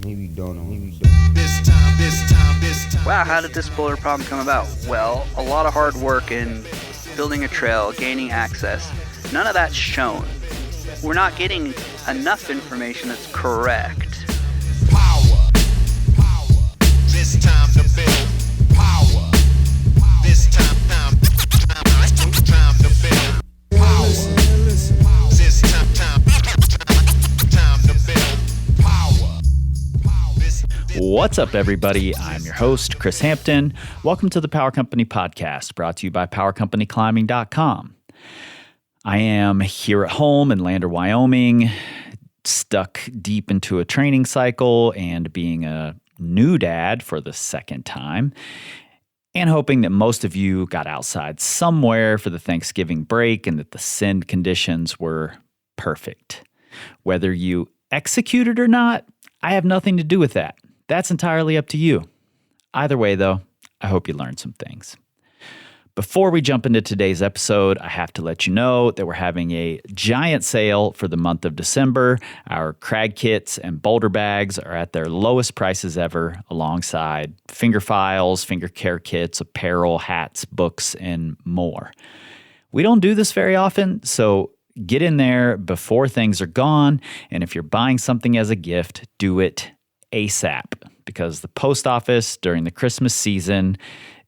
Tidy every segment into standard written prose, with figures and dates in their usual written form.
Maybe don't know. Wow, how did this boulder problem come about? Well, a lot of hard work in building a trail, gaining access. None of that's shown. We're not getting enough information that's correct. Power. This time to build power. This time to build power. This time to build power. What's up, everybody? I'm your host, Chris Hampton. Welcome to the Power Company Podcast, brought to you by PowerCompanyClimbing.com. I am here at home in Lander, Wyoming, stuck deep into a training cycle and being a new dad for the second time, and hoping that most of you got outside somewhere for the Thanksgiving break and that the send conditions were perfect. Whether you executed or not, I have nothing to do with that. That's entirely up to you. Either way, though, I hope you learned some things. Before we jump into today's episode, I have to let you know that we're having a giant sale for the month of December. Our crag kits and boulder bags are at their lowest prices ever, alongside finger files, finger care kits, apparel, hats, books, and more. We don't do this very often, so get in there before things are gone, and if you're buying something as a gift, do it ASAP, because the post office during the Christmas season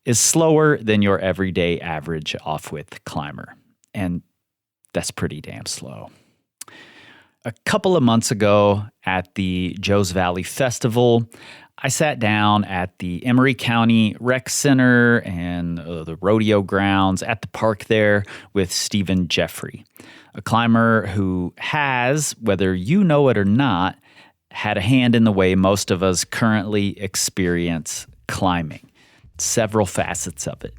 is slower than your everyday average off-width climber. And that's pretty damn slow. A couple of months ago at the Joes Valley Festival, I sat down at the Emery County Rec Center and the rodeo grounds at the park there with Stephen Jeffery, a climber who has, whether you know it or not, had a hand in the way most of us currently experience climbing. Several facets of it.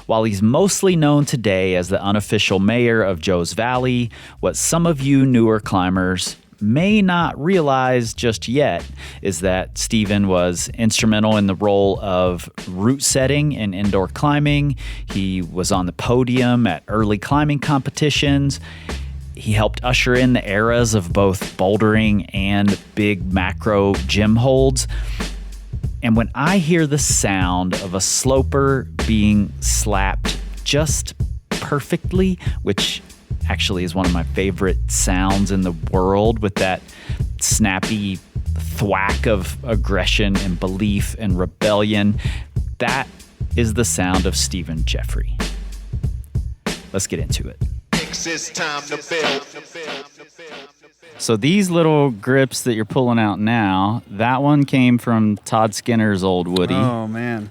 While he's mostly known today as the unofficial mayor of Joes Valley, what some of you newer climbers may not realize just yet is that Stephen was instrumental in the role of route setting in indoor climbing. He was on the podium at early climbing competitions. He helped usher in the eras of both bouldering and big macro gym holds. And when I hear the sound of a sloper being slapped just perfectly, which actually is one of my favorite sounds in the world, with that snappy thwack of aggression and belief and rebellion, that is the sound of Stephen Jeffery. Let's get into it. It's time to build. So these little grips that you're pulling out now, that one came from Todd Skinner's old Woody. Oh, man.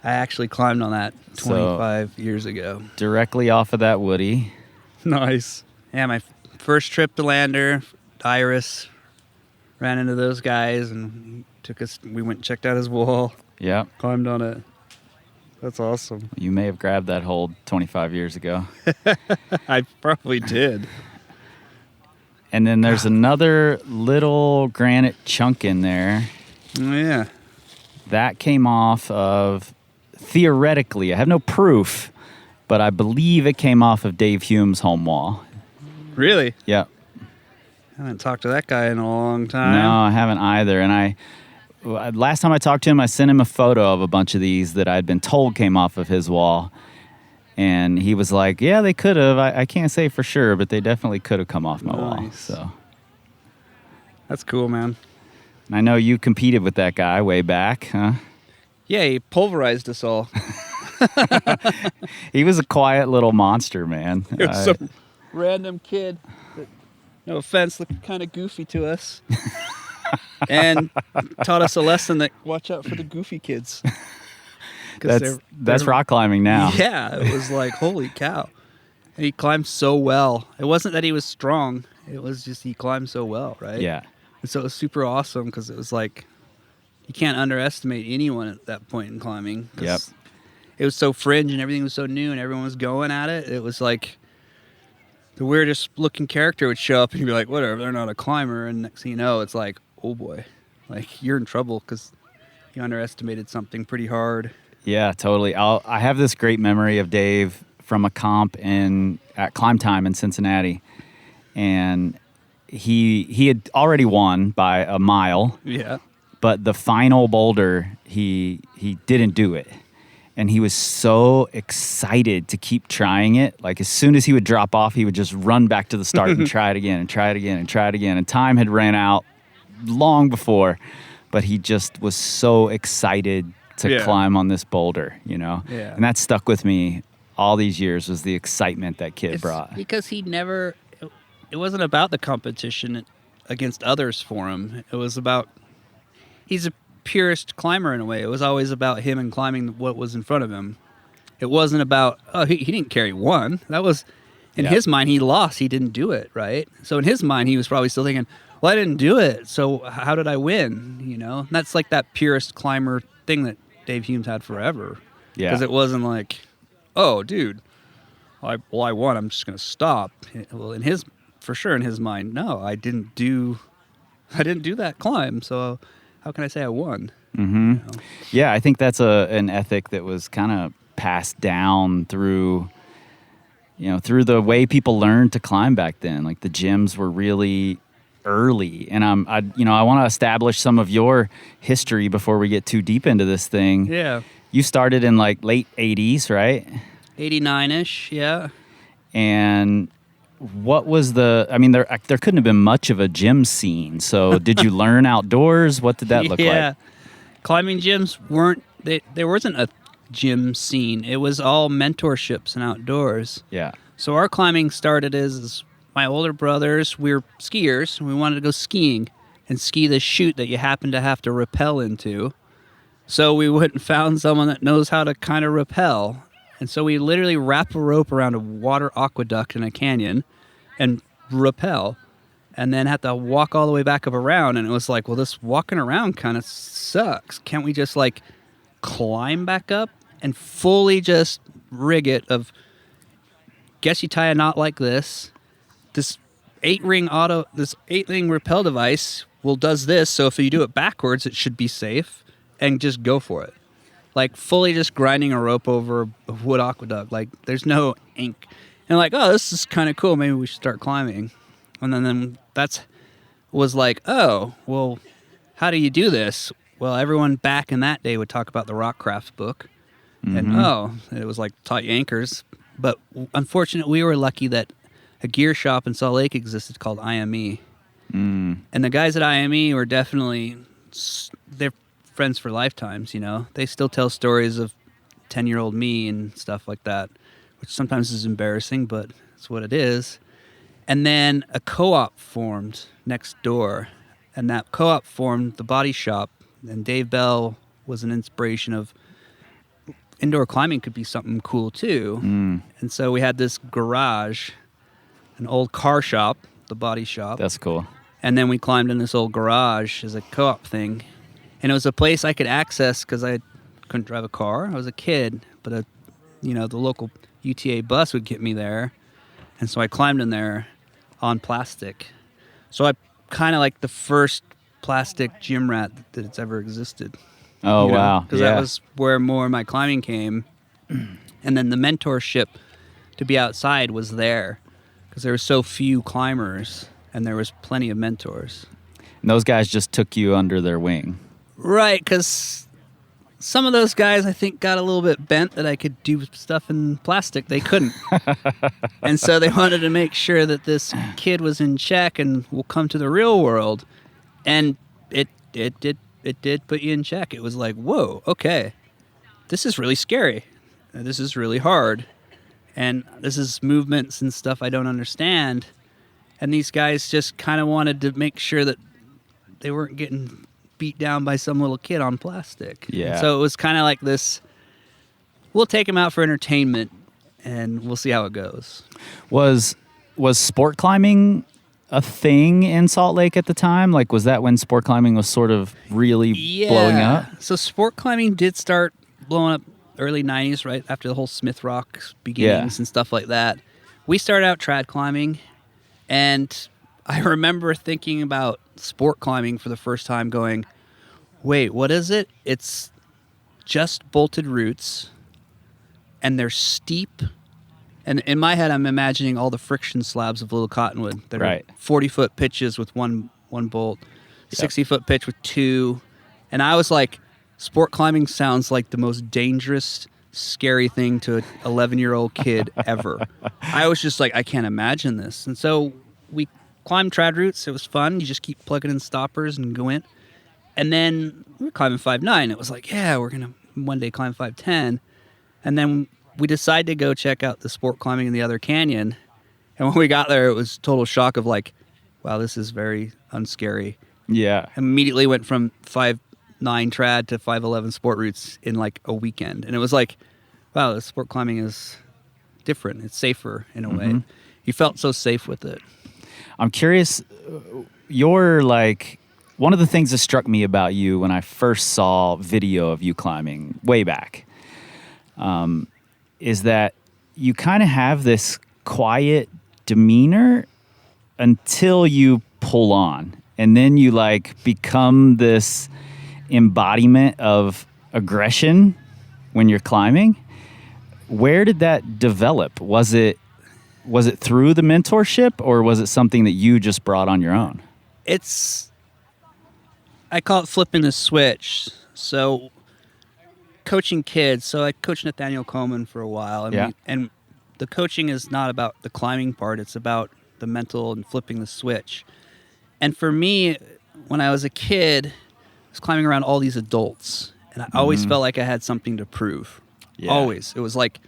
I actually climbed on that 25 years ago. Directly off of that Woody. Nice. Yeah, my first trip to Lander, Iris, ran into those guys and we went and checked out his wall. Yep. Climbed on it. That's awesome. You may have grabbed that hold 25 years ago. I probably did. And then there's another little granite chunk in there. Oh, yeah. That came off of, theoretically, I have no proof, but I believe it came off of Dave Hume's home wall. Really? Yep. I haven't talked to that guy in a long time. No, I haven't either. And last time I talked to him, I sent him a photo of a bunch of these that I'd been told came off of his wall. And he was like, yeah, they could have. I can't say for sure, but they definitely could have come off my wall. So that's cool, man. And I know you competed with that guy way back, huh? Yeah, he pulverized us all. He was a quiet little monster, man. It was some random kid that, no offense, looked kind of goofy to us. And taught us a lesson that watch out for the goofy kids. That's rock climbing now. Yeah, it was like, holy cow. And he climbed so well. It wasn't that he was strong. It was just he climbed so well, right? Yeah. And so it was super awesome because it was like, you can't underestimate anyone at that point in climbing. Yep. It was so fringe and everything was so new and everyone was going at it. It was like the weirdest looking character would show up and you'd be like, whatever, they're not a climber. And next thing you know, it's like, oh boy, like you're in trouble because you underestimated something pretty hard. Yeah, totally. I have this great memory of Dave from a comp at Climb Time in Cincinnati. And he had already won by a mile, Yeah. but the final boulder he didn't do it. And he was so excited to keep trying it. Like as soon as he would drop off, he would just run back to the start and try it again and try it again and try it again. And time had ran out long before, but he just was so excited to climb on this boulder, you know? Yeah. And that stuck with me all these years, was the excitement that kid brought. Because he never, it wasn't about the competition against others for him. It was about, he's a purist climber in a way. It was always about him and climbing what was in front of him. It wasn't about, he didn't carry one. That was, in his mind, he lost. He didn't do it, right? So in his mind, he was probably still thinking, well, I didn't do it, so how did I win? You know? And that's like that purist climber thing that Dave Humes had forever. Yeah. Because it wasn't like, oh, dude, I won, I'm just going to stop. Well, in his mind, no, I didn't do that climb, so how can I say I won? Mm-hmm. You know? Yeah, I think that's an ethic that was kind of passed down through the way people learned to climb back then. Like the gyms were really early, and I want to establish some of your history before we get too deep into this thing. Yeah. You started in like late 80s, right? 89-ish, yeah. And what was there couldn't have been much of a gym scene. So did you learn outdoors? What did that look like? Yeah. Climbing gyms there wasn't a gym scene. It was all mentorships and outdoors. Yeah. So our climbing started as my older brothers, we were skiers, and we wanted to go skiing and ski the chute that you happen to have to rappel into. So we went and found someone that knows how to kind of rappel. And so we literally wrap a rope around a water aqueduct in a canyon and rappel, and then have to walk all the way back up around. And it was like, well, this walking around kind of sucks. Can't we just like climb back up and fully just rig it of, guess you tie a knot like this. This 8-ring rappel device does this. So if you do it backwards, it should be safe, and just go for it. Like fully just grinding a rope over a wood aqueduct. Like there's no ink. And like, oh, this is kind of cool. Maybe we should start climbing. And then was like, oh, well, how do you do this? Well, everyone back in that day would talk about the Rockcraft book. Mm-hmm. And it was like taught you anchors. But unfortunately, we were lucky that a gear shop in Salt Lake existed called IME. Mm. And the guys at IME were definitely, they're friends for lifetimes, you know. They still tell stories of 10-year-old me and stuff like that, which sometimes is embarrassing, but it's what it is. And then a co-op formed next door, and that co-op formed the Body Shop, and Dave Bell was an inspiration of indoor climbing could be something cool too. Mm. And so we had this garage, an old car shop, the Body Shop. That's cool. And then we climbed in this old garage as a co-op thing. And it was a place I could access because I couldn't drive a car. I was a kid, but the local UTA bus would get me there. And so I climbed in there on plastic. So I kind of like the first plastic gym rat that it's ever existed. Oh, wow. Because that was where more of my climbing came. And then the mentorship to be outside was there because there were so few climbers and there was plenty of mentors. And those guys just took you under their wing. Right, because some of those guys, I think, got a little bit bent that I could do stuff in plastic. They couldn't. And so they wanted to make sure that this kid was in check and will come to the real world. And it did put you in check. It was like, whoa, okay, this is really scary. This is really hard. And this is movements and stuff I don't understand. And these guys just kind of wanted to make sure that they weren't getting beat down by some little kid on plastic. Yeah. And so it was kind of like this, we'll take him out for entertainment and we'll see how it goes. Was sport climbing a thing in Salt Lake at the time? Like, was that when sport climbing was sort of really blowing up? So sport climbing did start blowing up early 90s, right after the whole Smith Rock beginnings and stuff like that. We started out trad climbing, and I remember thinking about sport climbing for the first time going, wait, what is it? It's just bolted routes, and they're steep, And in my head, I'm imagining all the friction slabs of Little Cottonwood that Right. are 40-foot pitches with one bolt, 60-foot pitch with two. And I was like, sport climbing sounds like the most dangerous, scary thing to an 11-year-old kid ever. I was just like, I can't imagine this. And so we climbed trad routes. It was fun. You just keep plugging in stoppers and go in. And then we were climbing 5'9". It was like, yeah, we're going to one day climb 5'10". And then we decided to go check out the sport climbing in the other canyon. And when we got there, it was total shock of like, wow, this is very unscary. Yeah. Immediately went from 5'9" trad to 5'11" sport routes in like a weekend. And it was like, wow, the sport climbing is different. It's safer in a way. You felt so safe with it. I'm curious, you're like, one of the things that struck me about you when I first saw video of you climbing way back is that you kind of have this quiet demeanor until you pull on. And then you like become this embodiment of aggression when you're climbing. Where did that develop? Was it through the mentorship, or was it something that you just brought on your own? I call it flipping the switch. So coaching kids. So I coached Nathaniel Coleman for a while. And, and the coaching is not about the climbing part. It's about the mental and flipping the switch. And for me, when I was a kid, I was climbing around all these adults. And I always felt like I had something to prove. Yeah. Always. It was like,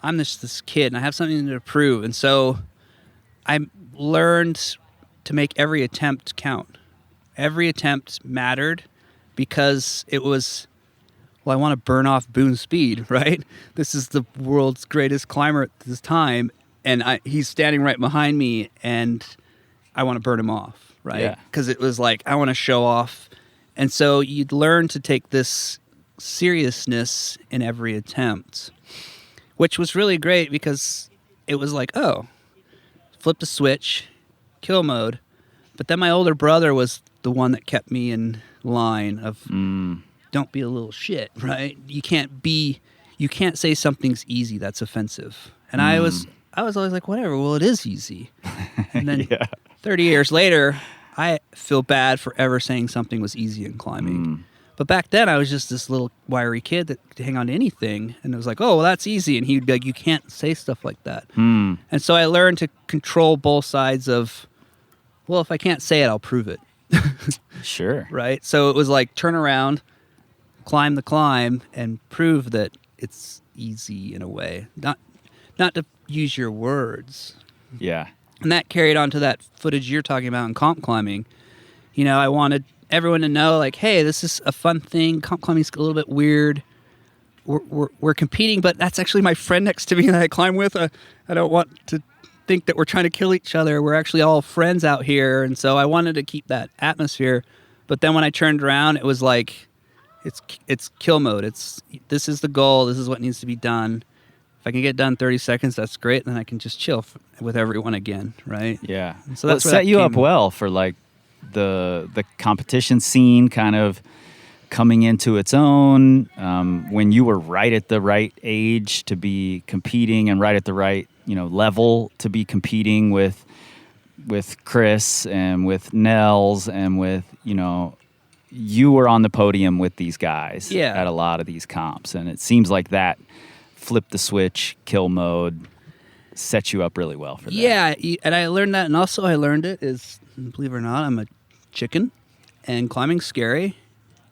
I'm this kid and I have something to prove. And so I learned to make every attempt count. Every attempt mattered because it was, well, I want to burn off Boone's speed, right? This is the world's greatest climber at this time. And he's standing right behind me and I want to burn him off, right? Because it was like, I want to show off. And so you'd learn to take this seriousness in every attempt, which was really great because it was like, oh, flip the switch, kill mode. But then my older brother was the one that kept me in line of don't be a little shit, right? You can't say something's easy. That's offensive. And I was always like, whatever. Well, it is easy. And then 30 years later, I feel bad for ever saying something was easy in climbing. But back then, I was just this little wiry kid that could hang on to anything. And it was like, oh, well, that's easy. And he'd be like, you can't say stuff like that. And so I learned to control both sides of, well, if I can't say it, I'll prove it. Sure. Right? So it was like, turn around, climb the climb, and prove that it's easy in a way. Not to use your words. Yeah. And that carried on to that footage you're talking about in comp climbing. You know, I wanted everyone to know, like, hey, this is a fun thing. Comp climbing's a little bit weird. We're competing, but that's actually my friend next to me that I climb with. I don't want to think that we're trying to kill each other. We're actually all friends out here. And so I wanted to keep that atmosphere. But then when I turned around, it was like, it's kill mode. This is the goal. This is what needs to be done. If I can get done 30 seconds, that's great. Then I can just chill with everyone again, right? Yeah. And so Well, that's it where set that you up came- well for like the competition scene kind of coming into its own when you were right at the right age to be competing and right at the right level to be competing with Chris and with Nels and with you were on the podium with these guys at a lot of these comps, and it seems like that flip the switch kill mode set you up really well for that. Yeah, and I learned that, and also I learned it is, believe it or not, I'm a chicken, and climbing's scary,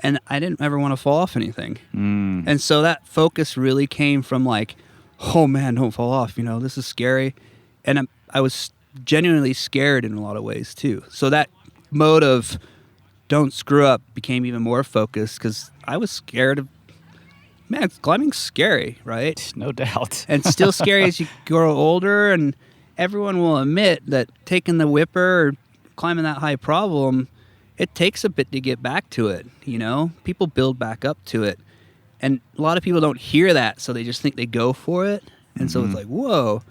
and I didn't ever want to fall off anything. And so that focus really came from like, oh man, don't fall off, this is scary. And I was genuinely scared in a lot of ways too. So that mode of don't screw up became even more focused because I was scared of, man, climbing's scary, right? No doubt. And still scary as you grow older, and everyone will admit that taking the whipper or climbing that high problem, it takes a bit to get back to it, People build back up to it. And a lot of people don't hear that, so they just think they go for it. And so it's like, whoa.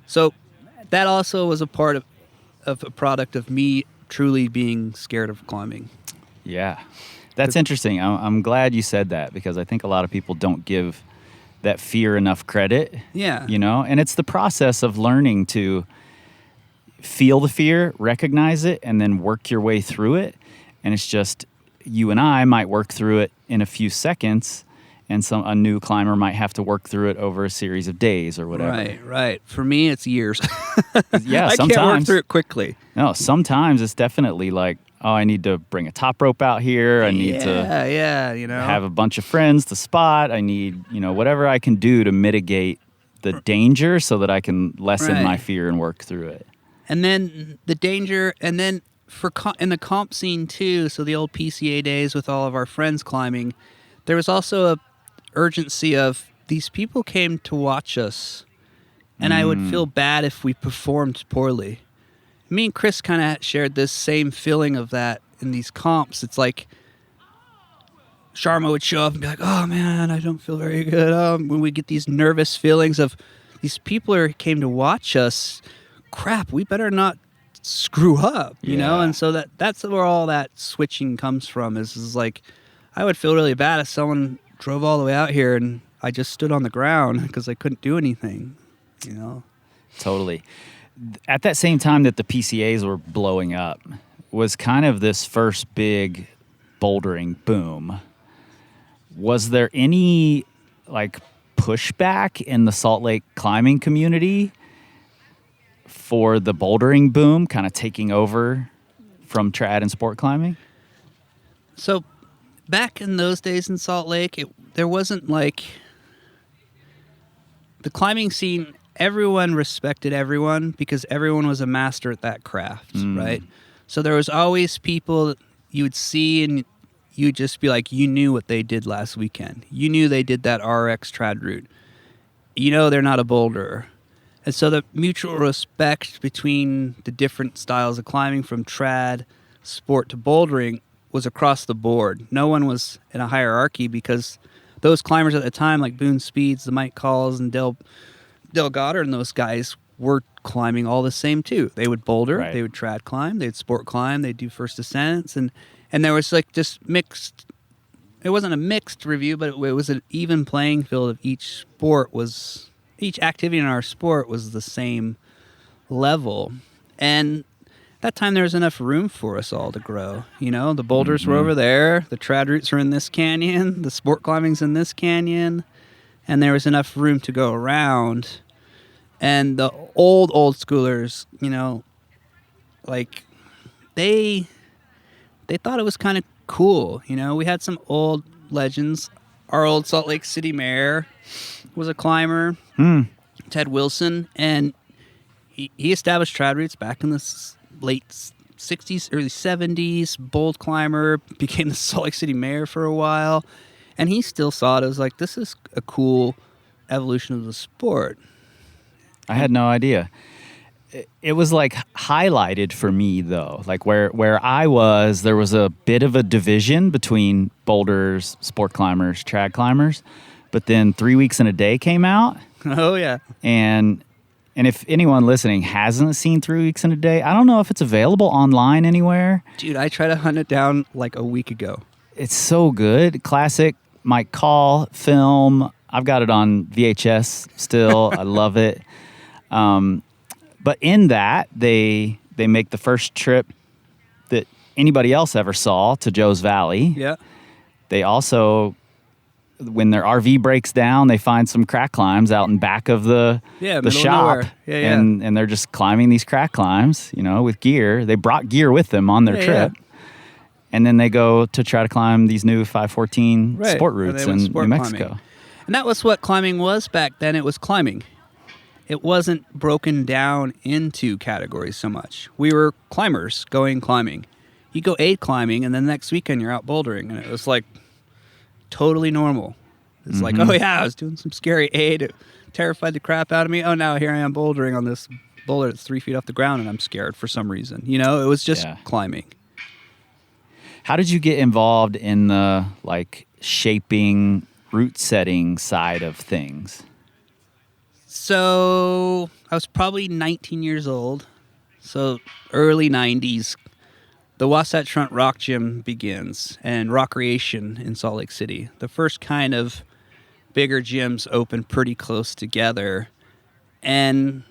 So that also was a part of a product of me truly being scared of climbing. Yeah. That's interesting. I'm glad you said that because I think a lot of people don't give that fear enough credit. Yeah. You know, and it's the process of learning to feel the fear, recognize it, and then work your way through it. And it's just you and I might work through it in a few seconds, and a new climber might have to work through it over a series of days or whatever. Right. For me, it's years. Yeah, I sometimes. can't work through it quickly. No, sometimes it's definitely like, oh, I need to bring a top rope out here. I need to have a bunch of friends to spot. I need, whatever I can do to mitigate the danger so that I can lessen my fear and work through it. And then the danger, and then in the comp scene too, so the old PCA days with all of our friends climbing, there was also a urgency of these people came to watch us, and I would feel bad if we performed poorly. Me and Chris kind of shared this same feeling of that in these comps. It's like Sharma would show up and be like, oh man, I don't feel very good. When we get these nervous feelings of these people came to watch us, crap, we better not screw up, you know? And so that's where all that switching comes from is like, I would feel really bad if someone drove all the way out here and I just stood on the ground because I couldn't do anything, Totally. At that same time that the PCAs were blowing up was kind of this first big bouldering boom. Was there any pushback in the Salt Lake climbing community for the bouldering boom kind of taking over from trad and sport climbing? So back in those days in Salt Lake, there wasn't the climbing scene. Everyone respected everyone because everyone was a master at that craft, right? So there was always people that you would see and you'd just be like, you knew what they did last weekend. You knew they did that RX trad route. They're not a boulderer. And so the mutual respect between the different styles of climbing from trad, sport to bouldering was across the board. No one was in a hierarchy because those climbers at the time, like Boone Speeds, the Mike Calls, and Del Goddard and those guys were climbing all the same too. They would boulder, they would trad climb, they'd sport climb, they'd do first descents, and there was just mixed. It wasn't a mixed review, but it was an even playing field of each activity in our sport was the same level, and that time there was enough room for us all to grow. The boulders were over there, the trad routes are in this canyon, the sport climbing's in this canyon, and there was enough room to go around. And the old schoolers, they thought it was kind of cool. We had some old legends. Our old Salt Lake City mayor was a climber, Ted Wilson, and he established trad routes back in the late 60s, early 70s, bold climber, became the Salt Lake City mayor for a while, and he still saw it as this is a cool evolution of the sport. I had no idea. It was highlighted for me though. Where I was, there was a bit of a division between boulders, sport climbers, trad climbers, but then 3 Weeks in a Day came out. Oh yeah. And if anyone listening hasn't seen 3 Weeks in a Day, I don't know if it's available online anywhere. Dude, I tried to hunt it down a week ago. It's so good. Classic Mike Call film. I've got it on VHS still. I love it. But in that, they make the first trip that anybody else ever saw to Joe's Valley. Yeah. They also, when their RV breaks down, they find some crack climbs out in back of the shop. And they're just climbing these crack climbs, with gear. They brought gear with them on their trip. Yeah. And then they go to try to climb these new 514 sport routes in New Mexico. Climbing. And that was what climbing was back then. It was climbing. It wasn't broken down into categories so much. We were climbers going climbing. You go aid climbing, and then the next weekend you're out bouldering, and it was totally normal. It's oh yeah, I was doing some scary aid. It terrified the crap out of me. Oh, now here I am bouldering on this boulder that's 3 feet off the ground, and I'm scared for some reason. It was just climbing. How did you get involved in the shaping, route setting side of things? So I was probably 19 years old. So early 90s, the Wasatch Front Rock Gym begins and Rockreation in Salt Lake City. The first kind of bigger gyms open pretty close together. And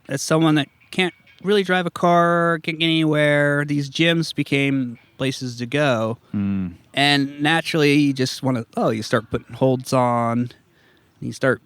as someone that can't really drive a car, can't get anywhere, these gyms became places to go. And naturally, you just want to, you start putting holds on. You start,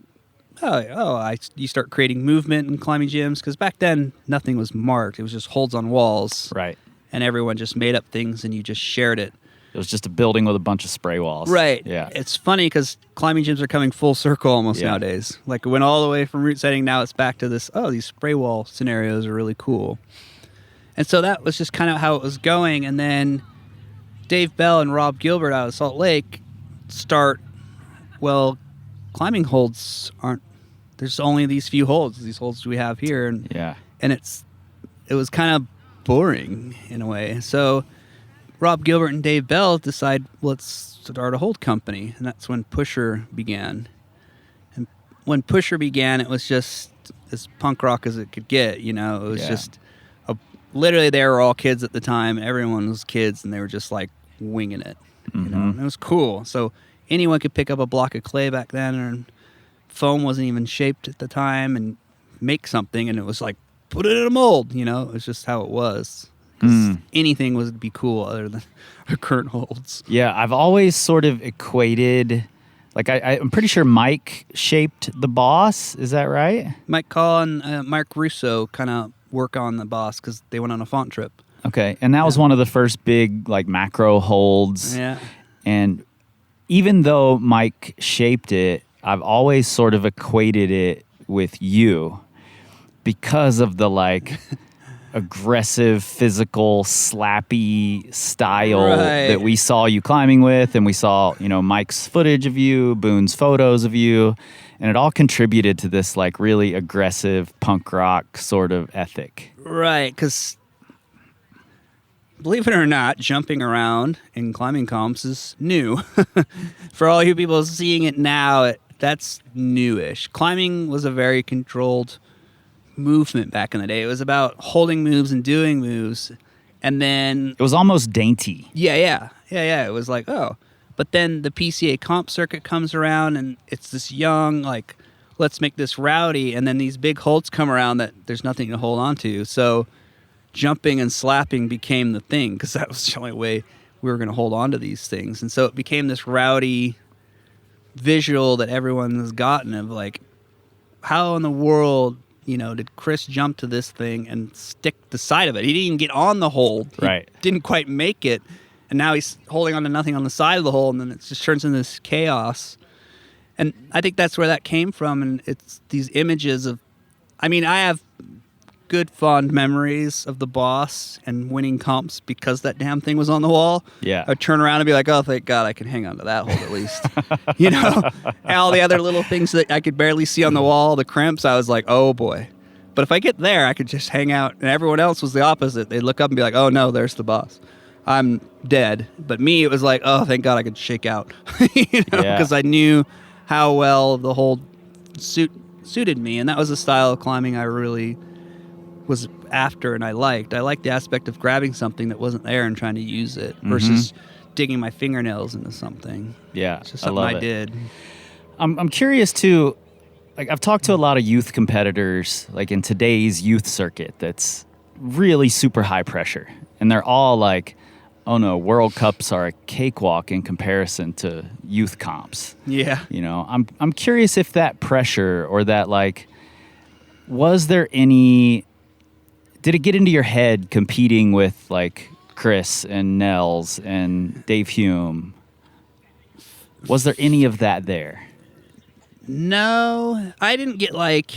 you start creating movement in climbing gyms. Because back then, nothing was marked. It was just holds on walls. Right. And everyone just made up things and you just shared it. It was just a building with a bunch of spray walls. Right. Yeah. It's funny because climbing gyms are coming full circle almost nowadays. Like it went all the way from route setting. Now it's back to this, these spray wall scenarios are really cool. And so that was just kind of how it was going. And then Dave Bell and Rob Gilbert out of Salt Lake start, climbing holds aren't, there's only these few holds, these holds we have here. And it was kind of boring in a way. So Rob Gilbert and Dave Bell decide, let's start a hold company. And that's when Pusher began. And when Pusher began, it was just as punk rock as it could get, It was just, literally they were all kids at the time. Everyone was kids and they were just like winging it, And it was cool. So anyone could pick up a block of clay back then, and foam wasn't even shaped at the time, and make something. And it was like, put it in a mold, It was just how it was. Anything would be cool other than our current holds. Yeah, I've always sort of equated, like I'm pretty sure Mike shaped the Boss. Is that right? Mike Call and Mark Russo kind of work on the Boss because they went on a font trip. Okay, and that was one of the first big like macro holds. Yeah. And even though Mike shaped it, I've always sort of equated it with you because of the like aggressive, physical, slappy style that we saw you climbing with, and we saw, Mike's footage of you, Boone's photos of you, and it all contributed to this like really aggressive punk rock sort of ethic. Right, because believe it or not, jumping around in climbing comps is new. For all you people seeing it now, that's newish. Climbing was a very controlled movement back in the day. It was about holding moves and doing moves, and then it was almost dainty. Yeah. It was like, but then the PCA comp circuit comes around, and it's this young, like, let's make this rowdy, and then these big holds come around that there's nothing to hold on to. So jumping and slapping became the thing because that was the only way we were going to hold on to these things, and so it became this rowdy visual that everyone has gotten of like, how in the world did Chris jump to this thing and stick the side of it? He didn't even get on the hold. Right. He didn't quite make it. And now he's holding on to nothing on the side of the hole, and then it just turns into this chaos. And I think that's where that came from. And it's these images of, I have good fond memories of the Boss and winning comps because that damn thing was on the wall. Yeah. I'd turn around and be like, oh, thank God I can hang on to that hold at least. And all the other little things that I could barely see on the wall, the crimps, I was like, oh boy. But if I get there, I could just hang out. And everyone else was the opposite. They'd look up and be like, oh no, there's the Boss. I'm dead. But me, it was like, oh, thank God I could shake out. Because I knew how well the hold suited me. And that was a style of climbing I really was after and I liked. I liked the aspect of grabbing something that wasn't there and trying to use it versus digging my fingernails into something. Yeah, it's just something I did. I'm curious too. Like I've talked to a lot of youth competitors, like in today's youth circuit, that's really super high pressure, and they're all like, "Oh no, World Cups are a cakewalk in comparison to youth comps." Yeah, I'm curious if that pressure or that like, was there any? Did it get into your head competing with like Chris and Nels and Dave Hume? Was there any of that there? No, I didn't get like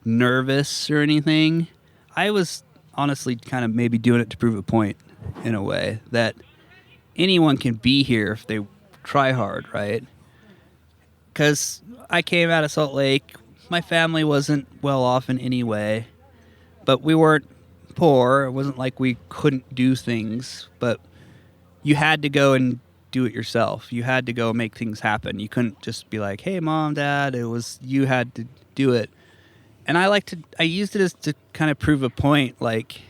nervous or anything. I was honestly kind of maybe doing it to prove a point in a way that anyone can be here if they try hard, right? Because I came out of Salt Lake. My family wasn't well off in any way. But we weren't poor. It wasn't like we couldn't do things, but you had to go and do it yourself. You had to go make things happen. You couldn't just be like, hey, Mom, Dad. You had to do it. And I used it as to kind of prove a point. Like,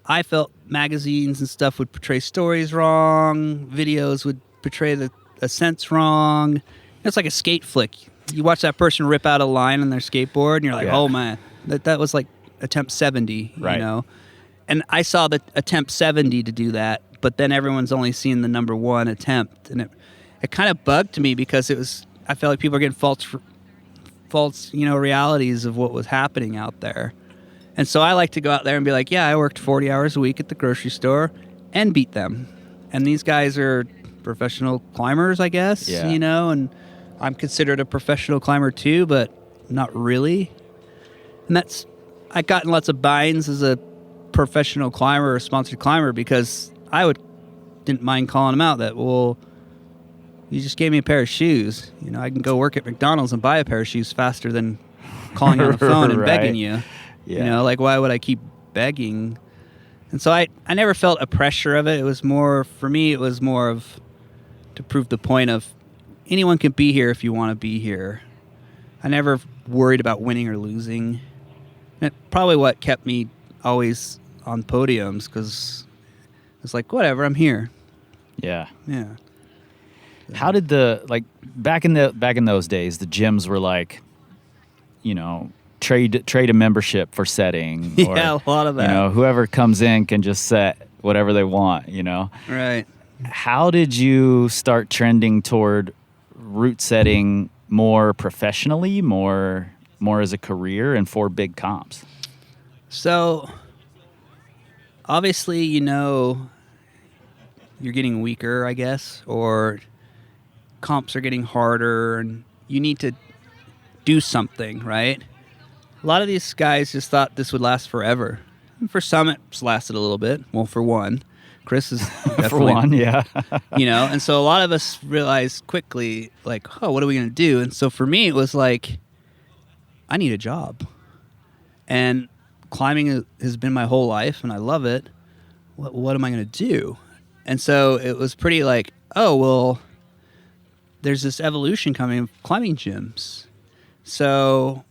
I felt magazines and stuff would portray stories wrong. Videos would portray ascent's wrong. It's like a skate flick. You watch that person rip out a line on their skateboard, and you're like, Yeah. oh man, that was like attempt 70, Right. you know? And I saw the attempt 70 to do that, but then everyone's only seen the number one attempt. And it kind of bugged me because I felt like people were getting false, realities of what was happening out there. And so I like to go out there and be like, yeah, I worked 40 hours a week at the grocery store and beat them. And these guys are professional climbers, I guess, Yeah. and I'm considered a professional climber too, but not really. And I got in lots of binds as a professional climber or sponsored climber because didn't mind calling them out that, well, you just gave me a pair of shoes. I can go work at McDonald's and buy a pair of shoes faster than calling on the phone and Right. begging you. Yeah. Why would I keep begging? And so I never felt a pressure of it. It was more, for me, it was more of to prove the point of anyone can be here if you want to be here. I never worried about winning or losing. And it probably what kept me always on podiums because it's like, whatever, I'm here. Yeah. Yeah. How did back in those days, the gyms were like, trade a membership for setting. Or, Yeah, a lot of that. Whoever comes in can just set whatever they want, Right. How did you start trending toward route setting more professionally, more as a career and for big comps? So, obviously, you're getting weaker, I guess, or comps are getting harder, and you need to do something, right? A lot of these guys just thought this would last forever. And for some, it's lasted a little bit. Well, for one, Chris is definitely... For one, yeah. and so a lot of us realized quickly, like, oh, what are we going to do? And so for me, it was like, I need a job. And climbing has been my whole life, and I love it. What am I going to do? And so it was pretty like, oh, well, there's this evolution coming of climbing gyms. So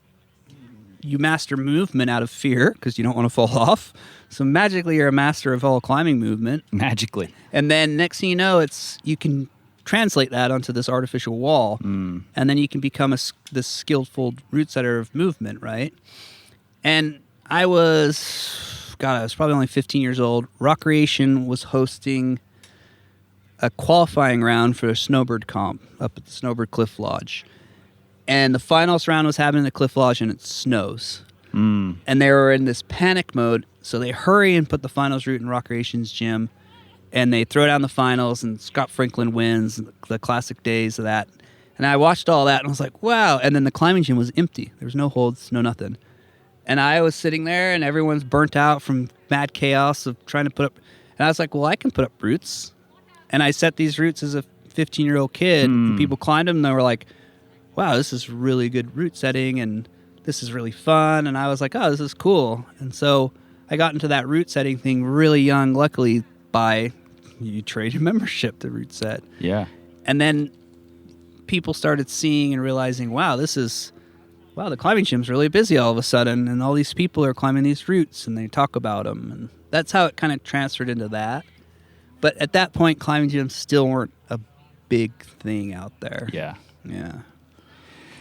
you master movement out of fear because you don't want to fall off. So magically, you're a master of all climbing movement. Magically. And then next thing you know, you can translate that onto this artificial wall, and then you can become this skillful route setter of movement, right? And I was probably only 15 years old. Rock Creation was hosting a qualifying round for a snowbird comp up at the Snowbird Cliff Lodge. And the finals round was happening at Cliff Lodge, and it snows. And they were in this panic mode, so they hurry and put the finals route in Rock Creation's gym, and they throw down the finals, and Scott Franklin wins, the classic days of that. And I watched all that, and I was like, wow. And then the climbing gym was empty. There was no holds, no nothing. And I was sitting there, and everyone's burnt out from mad chaos of trying to put up. And I was like, well, I can put up routes. And I set these routes as a 15-year-old kid, and people climbed them, and they were like, wow, this is really good route setting, and this is really fun. And I was like, oh, this is cool. And so I got into that route setting thing really young, luckily, by you trade a membership to route set. Yeah. And then people started seeing and realizing, wow, the climbing gym's really busy all of a sudden, and all these people are climbing these routes, and they talk about them. And that's how it kind of transferred into that. But at that point, climbing gyms still weren't a big thing out there. Yeah. Yeah.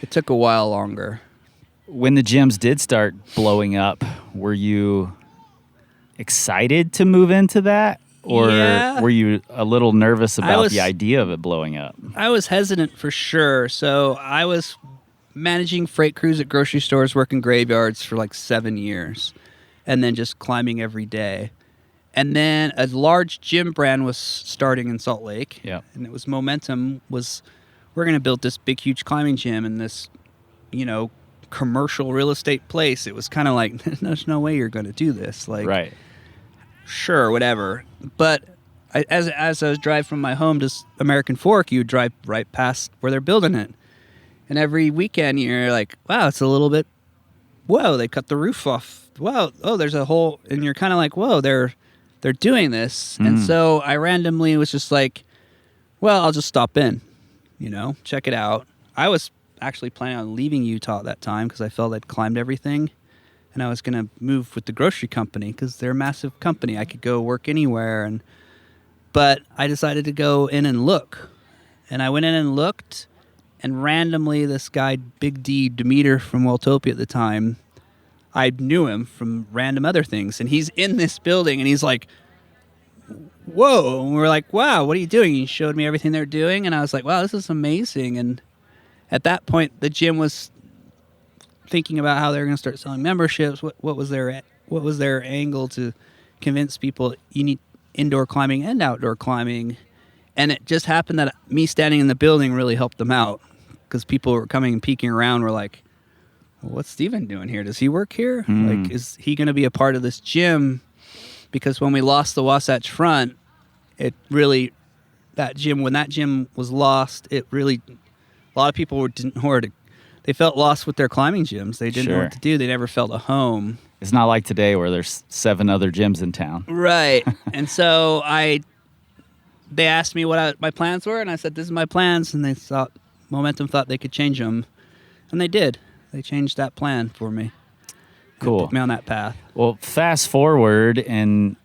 It took a while longer. When the gyms did start blowing up, were you excited to move into that? Or Yeah. were you a little nervous about was- the idea of it blowing up? I was hesitant for sure. So I was managing freight crews at grocery stores, working graveyards for like 7 years, and then just climbing every day. And then a large gym brand was starting in Salt Lake. Yeah. And it was Momentum we're going to build this big, huge climbing gym in this, commercial real estate place. It was kind of like, there's no way you're going to do this. Like, Right. sure, whatever. But as I was driving from my home to American Fork, you would drive right past where they're building it. And every weekend you're like, wow, it's a little bit, whoa, they cut the roof off. Wow, oh, there's a hole. And you're kind of like, whoa, they're doing this. And so I randomly was just like, well, I'll just stop in, check it out. I was actually planning on leaving Utah at that time because I felt I'd climbed everything. And I was going to move with the grocery company because they're a massive company. I could go work anywhere. But I decided to go in and look. And I went in and looked, and randomly this guy, Big D Demeter from Welltopia at the time, I knew him from random other things. And he's in this building, and he's like, whoa. And we're like, wow, what are you doing? He showed me everything they're doing, and I was like, wow, this is amazing. And at that point, the gym was thinking about how they were going to start selling memberships. What was their angle to convince people you need indoor climbing and outdoor climbing? And it just happened that me standing in the building really helped them out, because people were coming and peeking around. Were like, well, what's Steven doing here? Does he work here? Like, is he going to be a part of this gym? Because when we lost the Wasatch Front, it really, when that gym was lost, it really, a lot of people didn't know where to, they felt lost with their climbing gyms. They didn't know what to do. They never felt a home. It's not like today where there's 7 other gyms in town. Right. And so they asked me what my plans were, and I said, this is my plans. And Momentum thought they could change them. And they did. They changed that plan for me. Cool. Put me on that path. Well, fast forward and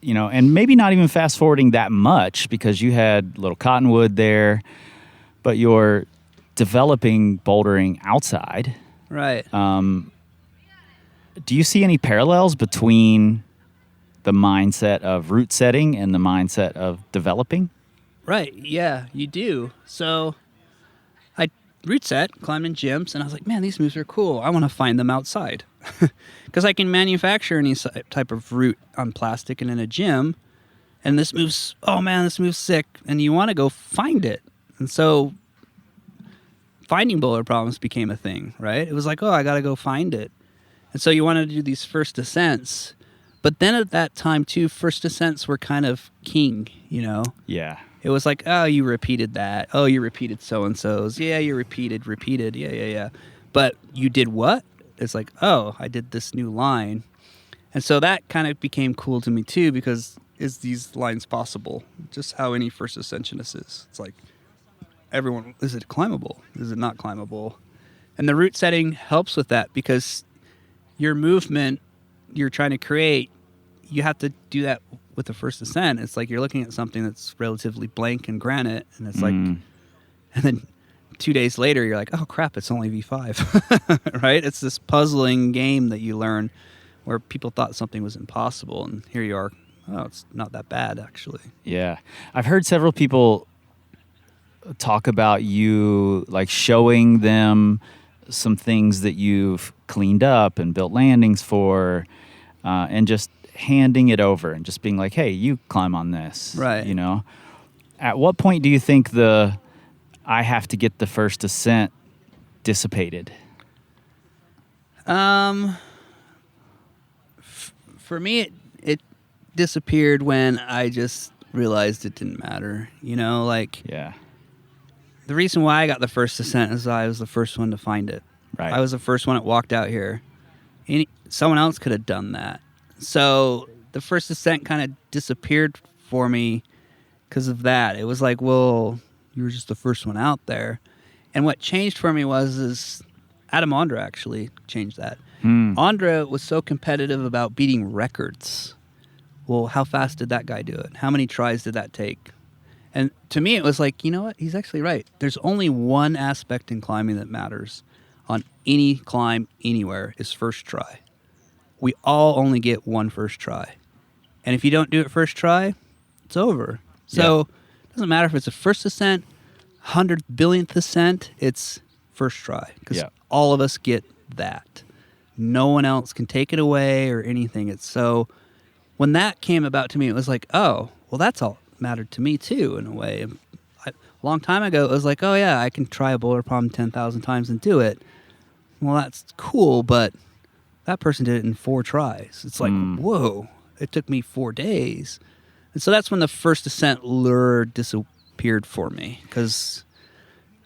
maybe not even fast forwarding that much, because you had Little Cottonwood there, but you're developing bouldering outside. Right. Do you see any parallels between the mindset of route setting and the mindset of developing? Right. Yeah, you do. So I route set, climbed in gyms, and I was like, man, these moves are cool. I want to find them outside. Because I can manufacture any type of route on plastic and in a gym. And this move's sick. And you want to go find it. And so finding boulder problems became a thing, right? It was like, I got to go find it. And so you wanted to do these first descents. But then at that time, too, first descents were kind of king, Yeah. It was like, oh, you repeated that. Oh, you repeated so-and-so's. Yeah, you repeated. Yeah. But you did what? It's like, oh, I did this new line. And so that kind of became cool to me, too, because is these lines possible? Just how any first ascensionist is. It's like, everyone, is it climbable? Is it not climbable? And the route setting helps with that, because your movement you're trying to create, you have to do that with the first ascent. It's like you're looking at something that's relatively blank and granite, and it's like, and then 2 days later, you're like, oh crap, it's only V5, right? It's this puzzling game that you learn where people thought something was impossible, and here you are. Oh, it's not that bad, actually. Yeah. I've heard several people talk about you, like, showing them some things that you've cleaned up and built landings for, and just handing it over and just being like, hey, you climb on this. Right. At what point do you think I have to get the first ascent dissipated? For me, it disappeared when I just realized it didn't matter. Yeah. The reason why I got the first ascent is I was the first one to find it. Right. I was the first one that walked out here. Someone else could have done that. So the first ascent kind of disappeared for me because of that. It was like, well, you were just the first one out there. And what changed for me was Adam Ondra actually changed that. Ondra was so competitive about beating records. Well, how fast did that guy do it? How many tries did that take? And to me, it was like, you know what? He's actually right. There's only one aspect in climbing that matters on any climb anywhere is first try. We all only get one first try. And if you don't do it first try, it's over. So it doesn't matter if it's a first ascent, 100 billionth ascent, it's first try. Because all of us get that. No one else can take it away or anything. It's so, when that came about to me, it was like, oh, well, that's all that mattered to me too, in a way. A long time ago, it was like, oh yeah, I can try a boulder problem 10,000 times and do it. Well, that's cool, but that person did it in 4 tries. It's like, whoa, it took me 4 days. And so that's when the first ascent lure disappeared for me, because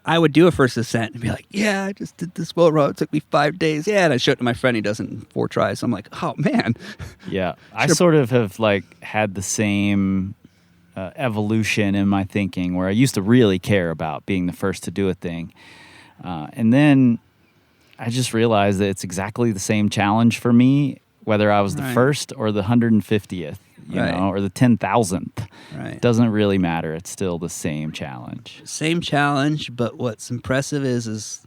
I would do a first ascent and be like, yeah, I just did this boulder problem. It took me 5 days. Yeah, and I show it to my friend. He does it in 4 tries. So I'm like, oh, man. Yeah, I sort of have had the same evolution in my thinking, where I used to really care about being the first to do a thing. And then I just realized that it's exactly the same challenge for me, whether I was the first or the 150th. Right. know, or the 10,000th. Right. Doesn't really matter. It's still the same challenge. Same challenge, but what's impressive is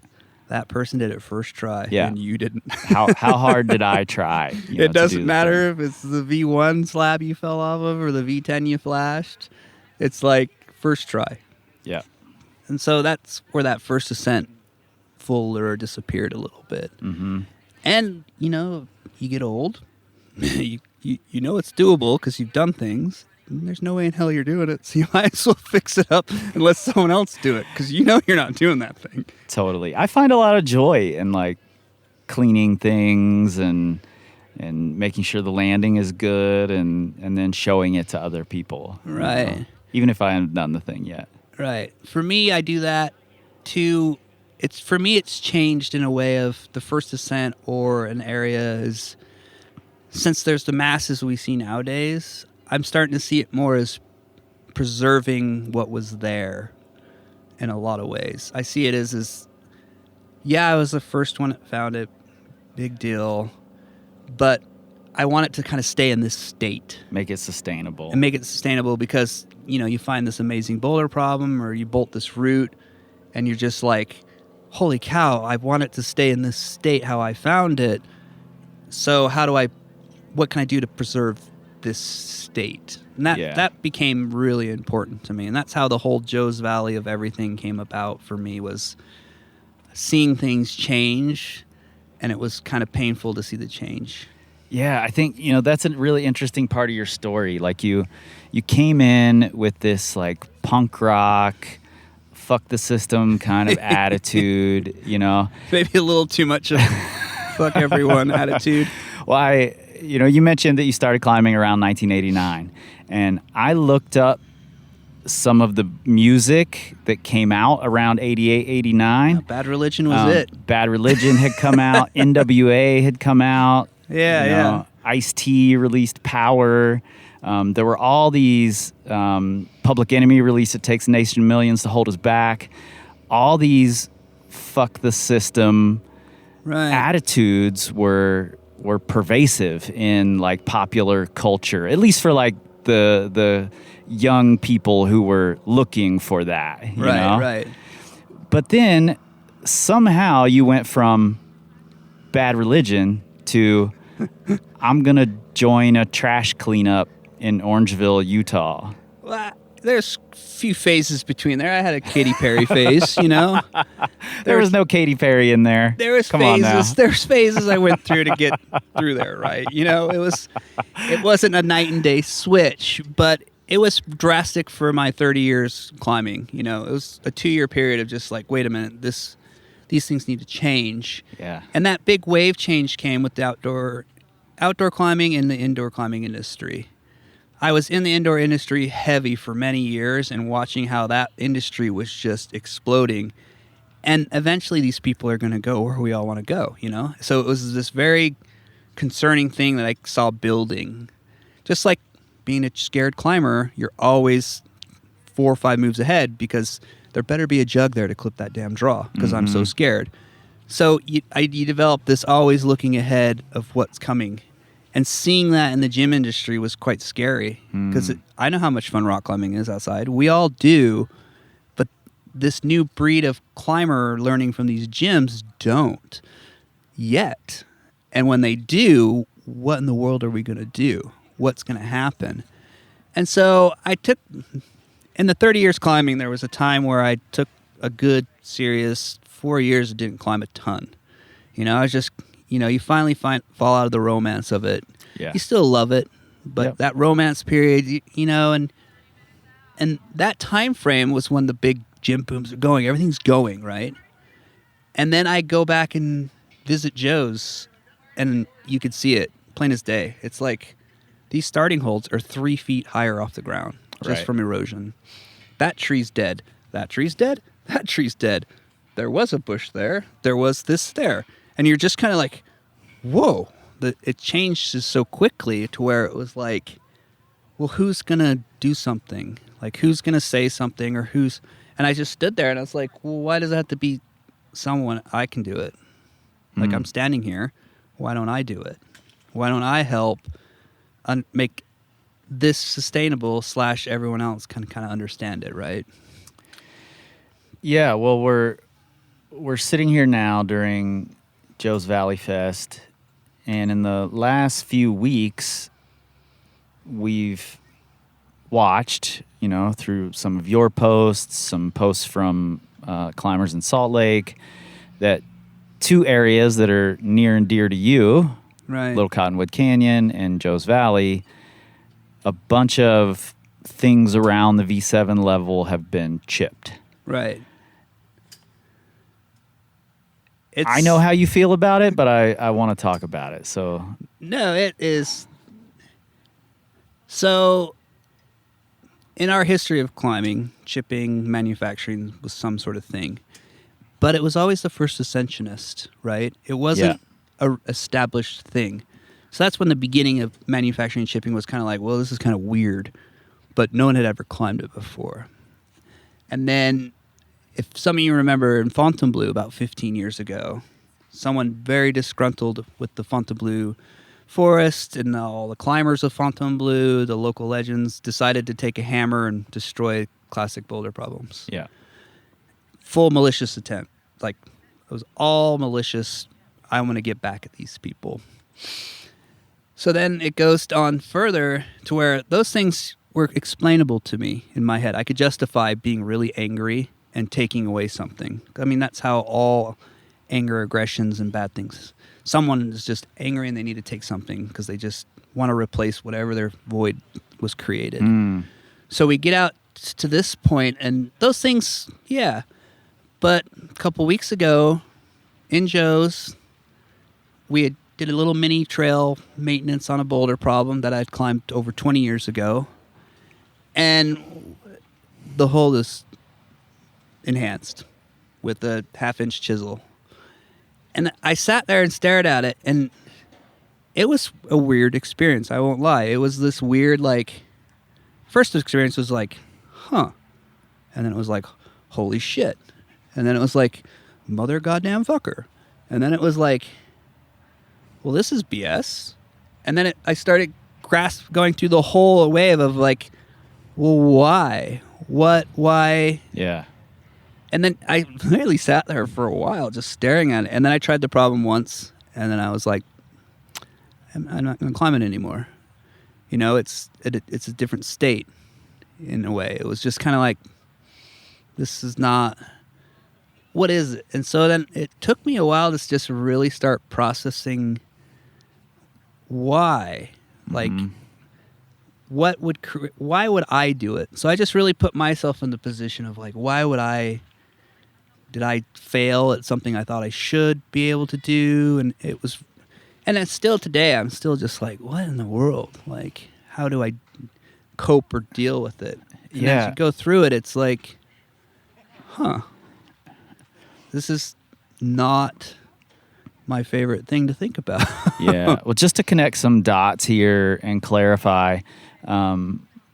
that person did it first try, Yeah. and you didn't. How hard did I try? You know, It to doesn't do the matter thing? if it's the V1 slab you fell off of or the V10 you flashed. It's like first try. Yeah. And so that's where that first ascent full lure disappeared a little bit. Mm-hmm. And, you know, you get old. you know it's doable because you've done things. And there's no way in hell you're doing it. So you might as well fix it up and let someone else do it because you know you're not doing that thing. Totally. I find a lot of joy in like cleaning things and making sure the landing is good and then showing it to other people. you Right. know, even if I haven't done the thing yet. Right. For me, I do that too. It's changed in a way of the first ascent or an area is, since there's the masses we see nowadays, I'm starting to see it more as preserving what was there in a lot of ways. I see it as yeah, I was the first one that found it, big deal, but I want it to kind of stay in this state. Make it sustainable. And make it sustainable because, you know, you find this amazing boulder problem or you bolt this route and you're just like, holy cow, I want it to stay in this state how I found it. So what can I do to preserve this state? And that became really important to me. And that's how the whole Joe's Valley of everything came about for me, was seeing things change, and it was kind of painful to see the change. Yeah, I think, you know, that's a really interesting part of your story. Like you came in with this like punk rock, fuck the system kind of attitude, you know. Maybe a little too much of fuck everyone attitude. Well, you mentioned that you started climbing around 1989, and I looked up some of the music that came out around 88, 89. Bad Religion was it. Bad Religion had come out. NWA had come out. Yeah. Ice-T released Power. There were all these Public Enemy released It Takes a Nation of Millions to Hold Us Back. All these fuck the system attitudes were pervasive in like popular culture, at least for like the young people who were looking for that. You know? Right. But then somehow you went from Bad Religion to I'm gonna join a trash cleanup in Orangeville, Utah. Well, there's a few phases between there. I had a Katy Perry phase, you know. There was no Katy Perry in there. There was Come on now. phases. There's phases I went through to get through there, right? You know, it wasn't a night and day switch, but it was drastic for my 30 years climbing. You know, it was a 2-year period of just like, wait a minute, these things need to change. Yeah. And that big wave change came with the outdoor climbing and the indoor climbing industry. I was in the indoor industry heavy for many years and watching how that industry was just exploding. And eventually these people are going to go where we all want to go, you know? So it was this very concerning thing that I saw building. Just like being a scared climber, you're always 4 or 5 moves ahead because there better be a jug there to clip that damn draw because I'm so scared. So you develop this always looking ahead of what's coming. And seeing that in the gym industry was quite scary because I know how much fun rock climbing is outside. We all do, but this new breed of climber learning from these gyms don't yet. And when they do, what in the world are we going to do? What's going to happen? And so in the 30 years climbing, there was a time where I took a good, serious 4 years and didn't climb a ton. You know, I was just... You know, you finally fall out of the romance of it. Yeah. You still love it, but that romance period, you know, and that time frame was when the big gym booms are going. Everything's going, right? And then I go back and visit Joe's, and you could see it plain as day. It's like these starting holds are 3 feet higher off the ground just from erosion. That tree's dead. That tree's dead. That tree's dead. There was a bush there. There was this there. And you're just kind of like, whoa, it changed so quickly to where it was like, well, who's going to do something? Like, who's going to say something or who's... And I just stood there and I was like, well, why does it have to be someone? I can do it. Like, I'm standing here. Why don't I do it? Why don't I help make this sustainable / everyone else can kind of understand it, right? Yeah, well, we're sitting here now during Joe's Valley Fest, and in the last few weeks, we've watched, through some of your posts, some posts from climbers in Salt Lake, that two areas that are near and dear to you, Right. Little Cottonwood Canyon and Joe's Valley, a bunch of things around the V7 level have been chipped. Right. I know how you feel about it, but I want to talk about it. So No, it is. So, in our history of climbing, chipping, manufacturing was some sort of thing. But it was always the first ascensionist, right? It wasn't a established thing. So that's when the beginning of manufacturing and chipping was kind of like, well, this is kind of weird. But no one had ever climbed it before. And then, if some of you remember in Fontainebleau about 15 years ago, someone very disgruntled with the Fontainebleau forest and all the climbers of Fontainebleau, the local legends, decided to take a hammer and destroy classic boulder problems. yeah. Full malicious attempt. Like, it was all malicious. I want to get back at these people. So then it goes on further to where those things were explainable to me in my head. I could justify being really angry and taking away something. I mean, that's how all anger, aggressions, and bad things. Someone is just angry and they need to take something because they just want to replace whatever their void was created. So we get out to this point, and those things, yeah. But a couple weeks ago, in Joe's, we did a little mini trail maintenance on a boulder problem that I'd climbed over 20 years ago. And the hole is enhanced with a 1/2-inch chisel. And I sat there and stared at it, and it was a weird experience. I won't lie. It was this weird, first experience was like, huh. And then it was like, holy shit. And then it was like, mother goddamn fucker. And then it was like, well, this is BS. And then I started going through the whole wave of like, well, why? What? Why? Yeah. And then I really sat there for a while just staring at it. And then I tried the problem once, and then I was like, I'm not going to climb it anymore. It's a different state in a way. It was just kind of like, this is not, what is it? And so then it took me a while to just really start processing why. Like, why would I do it? So I just really put myself in the position of like, did I fail at something I thought I should be able to do? And it's still today, I'm still just like, what in the world? Like, how do I cope or deal with it? And as you go through it, it's like, this is not my favorite thing to think about. Yeah. Well, just to connect some dots here and clarify,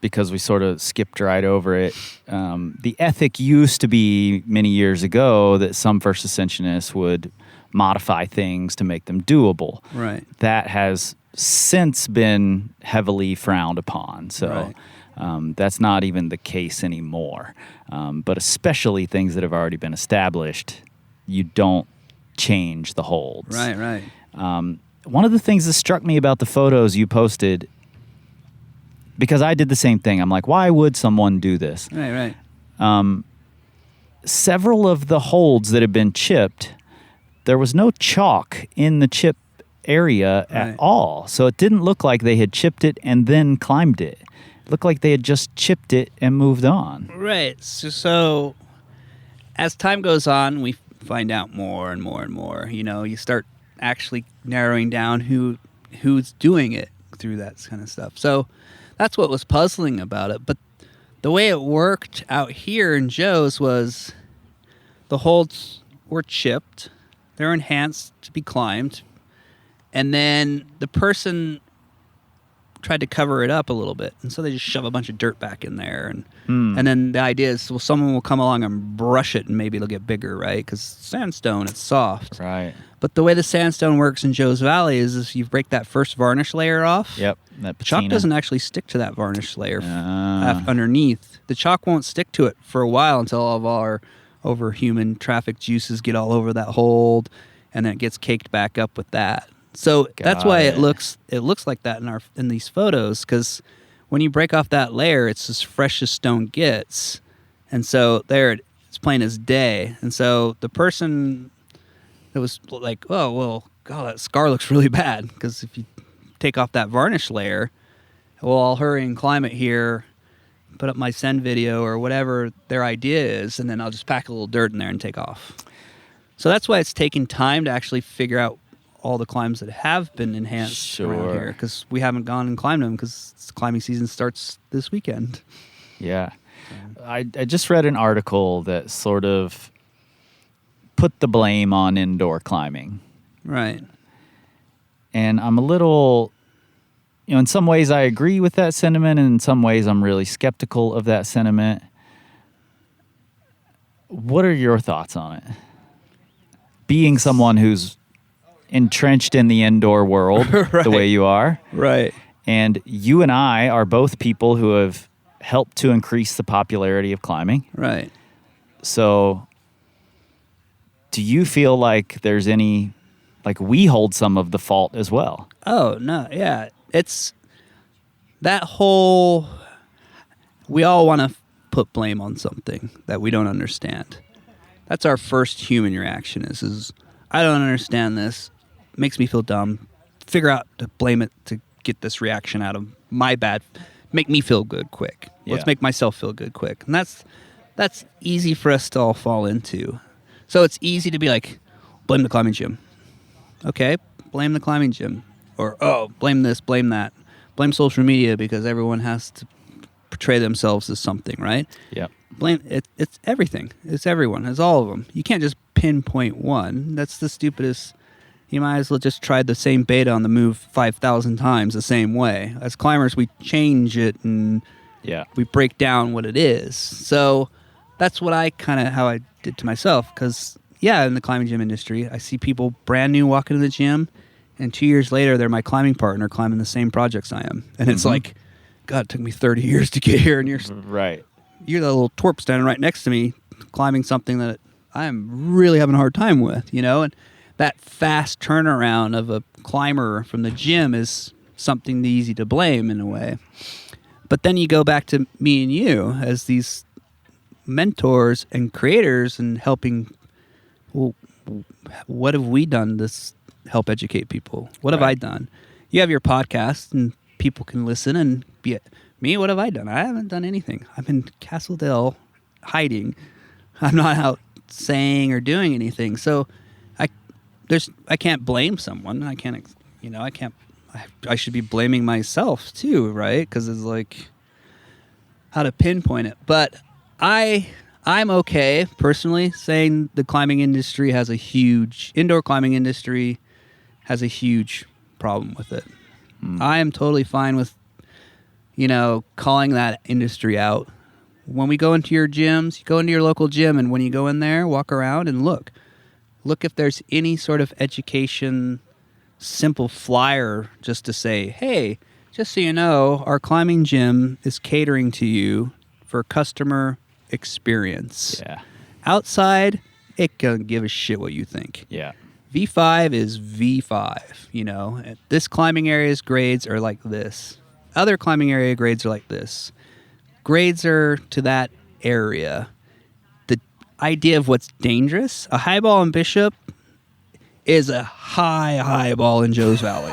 because we sort of skipped right over it. The ethic used to be many years ago that some first ascensionists would modify things to make them doable. Right. That has since been heavily frowned upon. So that's not even the case anymore. But especially things that have already been established, you don't change the holds. Right. One of the things that struck me about the photos you posted, because I did the same thing. I'm like, why would someone do this? Right. Several of the holds that had been chipped, there was no chalk in the chip area at all. So it didn't look like they had chipped it and then climbed it. It looked like they had just chipped it and moved on. Right. So as time goes on, we find out more and more and more. You start actually narrowing down who's doing it through that kind of stuff. So that's what was puzzling about it. But the way it worked out here in Joe's was the holds were chipped. They're enhanced to be climbed. And then the person tried to cover it up a little bit, and so they just shove a bunch of dirt back in there, and then the idea is, well, someone will come along and brush it, and maybe it'll get bigger, right? Because sandstone, it's soft. Right. But the way the sandstone works in Joe's Valley is you break that first varnish layer off. Yep. That The chalk patina. doesn't actually stick to that varnish layer Ah. underneath. The chalk won't stick to it for a while until all of our over-human traffic juices get all over that hold, and then it gets caked back up with that. So that's Got why it. it looks like that in these photos, because when you break off that layer, it's as fresh as stone gets, and so there it's plain as day. And so the person that was like, oh well, God, that scar looks really bad, because if you take off that varnish layer, well, I'll hurry and climb it here, put up my send video or whatever their idea is, and then I'll just pack a little dirt in there and take off. So that's why it's taking time to actually figure out all the climbs that have been enhanced around Sure. here, because we haven't gone and climbed them because climbing season starts this weekend. Yeah. I just read an article that sort of put the blame on indoor climbing. Right. And I'm a little, in some ways I agree with that sentiment, and in some ways I'm really skeptical of that sentiment. What are your thoughts on it? Being someone who's entrenched in the indoor world Right. the way you are, Right. and you and I are both people who have helped to increase the popularity of climbing. Right. So do you feel like there's any, like we hold some of the fault as well? Oh, no. Yeah. It's that whole, we all want to put blame on something that we don't understand. That's our first human reaction is I don't understand this. Makes me feel dumb. Figure out to blame it to get this reaction out of my bad. Make me feel good quick. Let's Yeah. make myself feel good quick. And that's easy for us to all fall into. So it's easy to be like, blame the climbing gym. Okay, blame the climbing gym. Or, oh, blame this, blame that. Blame social media because everyone has to portray themselves as something, right? Yep. Blame it. It's everything. It's everyone. It's all of them. You can't just pinpoint one. That's the stupidest. You might as well just try the same beta on the move 5,000 times the same way. As climbers, we change it and Yeah. we break down what it is. So that's what how I did to myself. Because in the climbing gym industry, I see people brand new walking to the gym, and 2 years later, they're my climbing partner climbing the same projects I am. And it's like, God, it took me 30 years to get here, and you're Right. the little twerp standing right next to me climbing something that I'm really having a hard time with, and that fast turnaround of a climber from the gym is something easy to blame in a way. But then you go back to me and you as these mentors and creators and helping, well, what have we done to help educate people? What have I done? You have your podcast and people can listen and be it. Me, what have I done? I haven't done anything. I'm in Castle Dale hiding. I'm not out saying or doing anything. So I can't blame someone. I can't, I should be blaming myself too, right? Because it's like how to pinpoint it. But I'm okay personally saying the climbing industry has indoor climbing industry has a huge problem with it. I am totally fine with, calling that industry out. When we go into your gyms, you go into your local gym, and when you go in there, walk around and look if there's any sort of education, simple flyer just to say, hey, just so you know, our climbing gym is catering to you for customer experience. Yeah. Outside, it can give a shit what you think. Yeah. V5 is V5, This climbing area's grades are like this. Other climbing area grades are like this. Grades are to that area. The idea of what's dangerous, a high ball in Bishop is a high ball in Joe's Valley.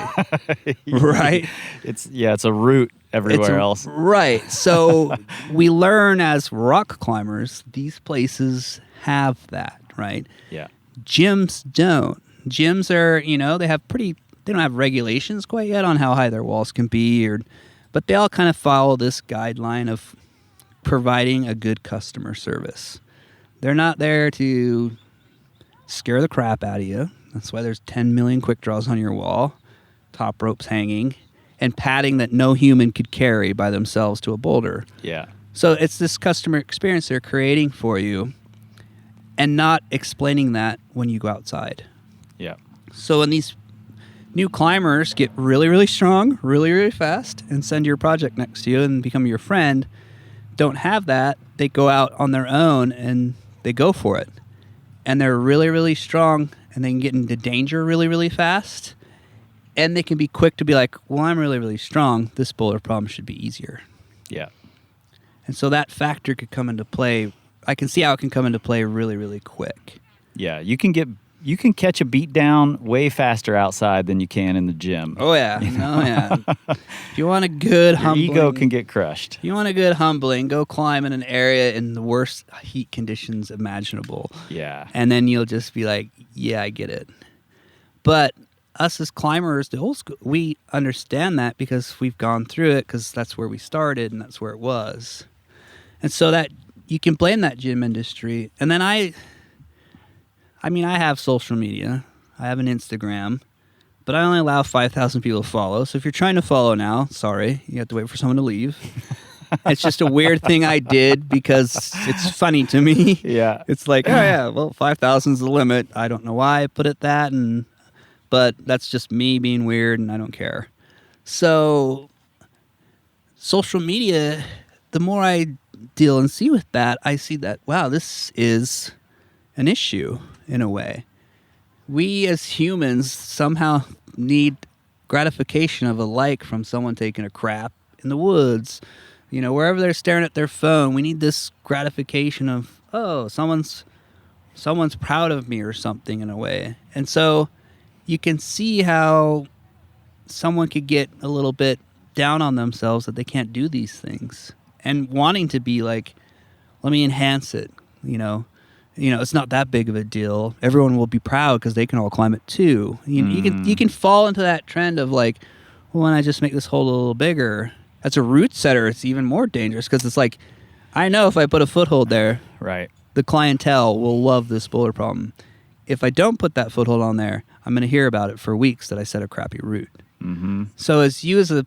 Right? It's a route everywhere else. Right. So we learn as rock climbers, these places have that, right? Yeah. Gyms don't. Gyms are, they don't have regulations quite yet on how high their walls can be, but they all kind of follow this guideline of providing a good customer service. They're not there to scare the crap out of you. That's why there's 10 million quick draws on your wall, top ropes hanging, and padding that no human could carry by themselves to a boulder. Yeah. So it's this customer experience they're creating for you and not explaining that when you go outside. Yeah. So when these new climbers get really, really strong, really, really fast, and send your project next to you and become your friend, don't have that, they go out on their own and they go for it. And they're really, really strong, and they can get into danger really, really fast. And they can be quick to be like, well, I'm really, really strong. This boulder problem should be easier. Yeah. And so that factor could come into play. I can see how it can come into play really, really quick. Yeah. You can catch a beat down way faster outside than you can in the gym. Oh, yeah. Oh, yeah. If you want a good Your humbling... ego can get crushed. If you want a good humbling, go climb in an area in the worst heat conditions imaginable. Yeah. And then you'll just be like, yeah, I get it. But us as climbers, the old school, we understand that because we've gone through it, because that's where we started and that's where it was. And so that you can blame that gym industry. And then I have social media. I have an Instagram, but I only allow 5,000 people to follow. So if you're trying to follow now, sorry, you have to wait for someone to leave. It's just a weird thing I did because it's funny to me. Yeah. It's like, oh yeah, well, 5,000 is the limit. I don't know why I put it that, but that's just me being weird, and I don't care. So social media, the more I deal and see with that, I see that, wow, this is an issue in a way. We as humans somehow need gratification of a like from someone taking a crap in the woods. You know, wherever they're staring at their phone, we need this gratification of, oh, someone's proud of me or something in a way. And so you can see how someone could get a little bit down on themselves that they can't do these things and wanting to be like, let me enhance it. You know, it's not that big of a deal. Everyone will be proud because they can all climb it too. You can fall into that trend of like, well, when I just make this hole a little bigger, that's a root setter. It's even more dangerous because it's like, I know if I put a foothold there, Right. the clientele will love this boulder problem. If I don't put that foothold on there, I'm going to hear about it for weeks that I set a crappy route. Mm-hmm. So as a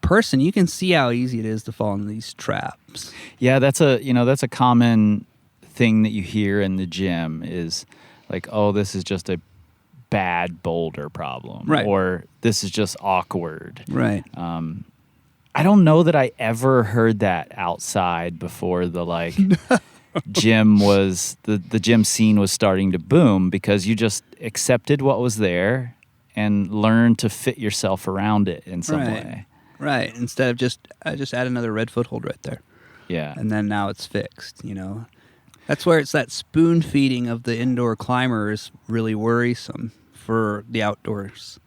person, you can see how easy it is to fall into these traps. Yeah, that's a common thing that you hear in the gym is like, oh, this is just a bad boulder problem, Right. Or this is just awkward. Right. I don't know that I ever heard that outside before the like gym was the gym scene was starting to boom, because you just accepted what was there and learned to fit yourself around it in some way. Right. Instead of just add another red foothold right there. Yeah. And then now it's fixed, you know. That's where it's that spoon feeding of the indoor climber is really worrisome for the outdoors.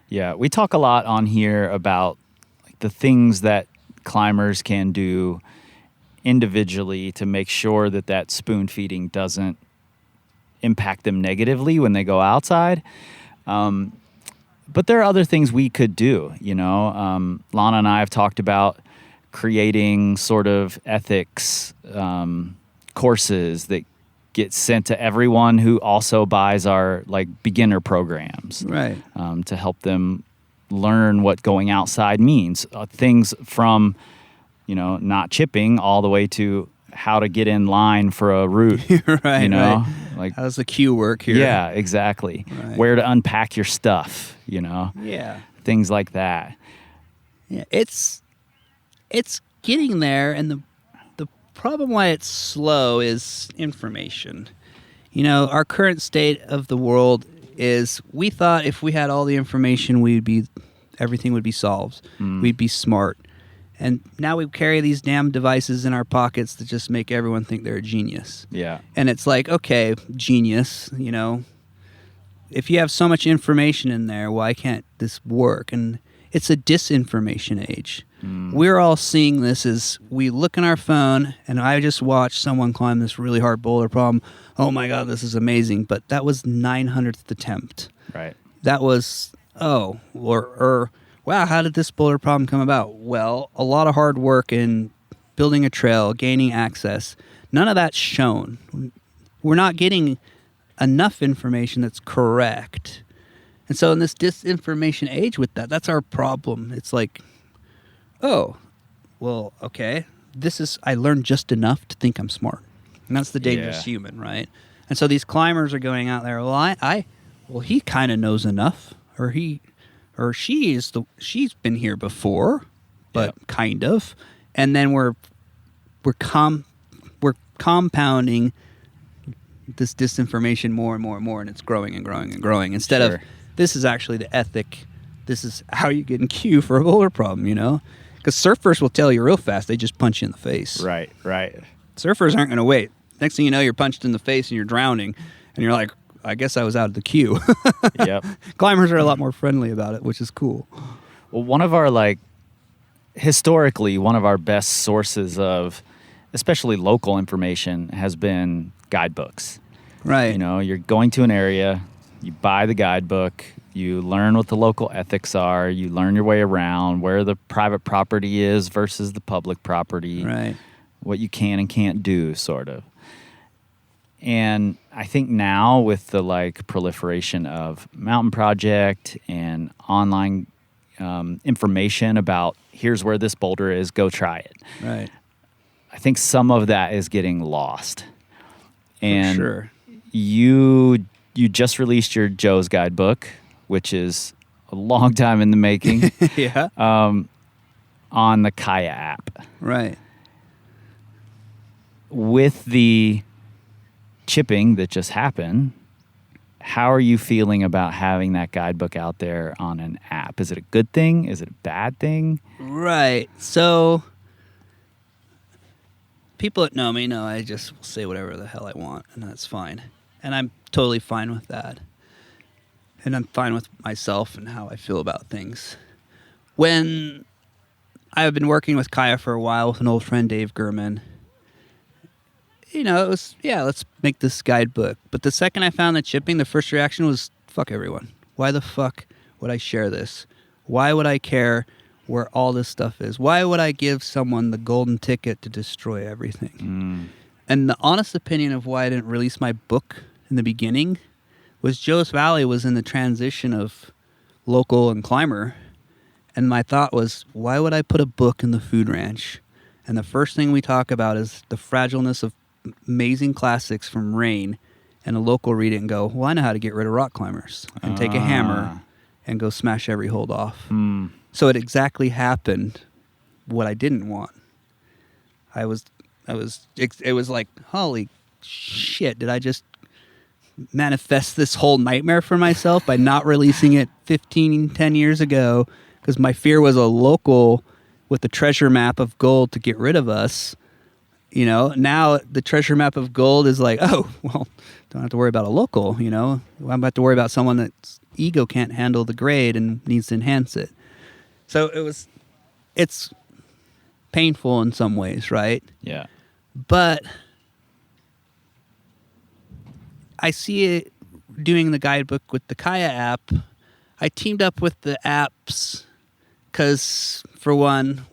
Yeah, we talk a lot on here about like the things that climbers can do individually to make sure that spoon feeding doesn't impact them negatively when they go outside. But there are other things we could do, you know. Lana and I have talked about creating sort of ethics courses that get sent to everyone who also buys our like beginner programs, Right. To help them learn what going outside means. Things from, you know, not chipping all the way to how to get in line for a route. Right. You know, right. like how does the queue work here? Yeah, exactly. Right. Where to unpack your stuff. You know. Yeah. Things like that. Yeah. It's getting there, and the problem why it's slow is information. You know, our current state of the world is we thought if we had all the information, everything would be solved. We'd be smart. And now we carry these damn devices in our pockets that just make everyone think they're a genius. Yeah. And it's like, okay, genius, you know, if you have so much information in there, why can't this work? And it's a disinformation age. We're all seeing this as we look in our phone, and I just watched someone climb this really hard boulder problem. Oh my God, this is amazing. But that was 900th attempt. Right. That was, wow, how did this boulder problem come about? Well, a lot of hard work in building a trail, gaining access. None of that's shown. We're not getting enough information that's correct. And so in this disinformation age with that's our problem. It's like, oh, well, okay, I learned just enough to think I'm smart. And that's the dangerous human, right? And so these climbers are going out there, well, he kind of knows enough, or she's been here before, but kind of. And then we're compounding this disinformation more and more and more, and it's growing and growing and growing. Instead of, this is actually the ethic. This is how you get in queue for a boulder problem, you know? Because surfers will tell you real fast. They just punch you in the face. Right. Surfers aren't going to wait. Next thing you know, you're punched in the face and you're drowning, and you're like, I guess I was out of the queue. Yep. Climbers are a lot more friendly about it, which is cool. Well, historically, one of our best sources of, especially local information, has been guidebooks. Right. You know, you're going to an area, you buy the guidebook, you learn what the local ethics are, you learn your way around, where the private property is versus the public property, Right. what you can and can't do, sort of. And I think now with the proliferation of Mountain Project and online information about here's where this boulder is, go try it. Right. I think some of that is getting lost. And sure. You just released your Joe's Guidebook, which is a long time in the making. Yeah. On the Kaya app. Right. With the chipping that just happened, how are you feeling about having that guidebook out there on an app? Is it a good thing? Is it a bad thing? Right. So people that know me know I just will say whatever the hell I want, and that's fine. And I'm totally fine with that. And I'm fine with myself and how I feel about things. When I've been working with Kaya for a while with an old friend, Dave Gurman, you know, it was, let's make this guidebook. But the second I found the chipping, the first reaction was, fuck everyone. Why the fuck would I share this? Why would I care where all this stuff is? Why would I give someone the golden ticket to destroy everything? And the honest opinion of why I didn't release my book in the beginning was Joe's Valley was in the transition of local and climber. And my thought was, why would I put a book in the food ranch? And the first thing we talk about is the fragileness of amazing classics from Rain, and a local read it and go, well, I know how to get rid of rock climbers, and take a hammer and go smash every hold off. So it exactly happened what I didn't want. It was like, holy shit, did I just manifest this whole nightmare for myself by not releasing it 10 years ago? Because my fear was a local with a treasure map of gold to get rid of us. You know, now the treasure map of gold is like, oh, well, don't have to worry about a local, you know. I'm about to worry about someone that's ego can't handle the grade and needs to enhance it. So it's painful in some ways, right? Yeah. But I see it doing the guidebook with the Kaya app. I teamed up with the apps because, for one,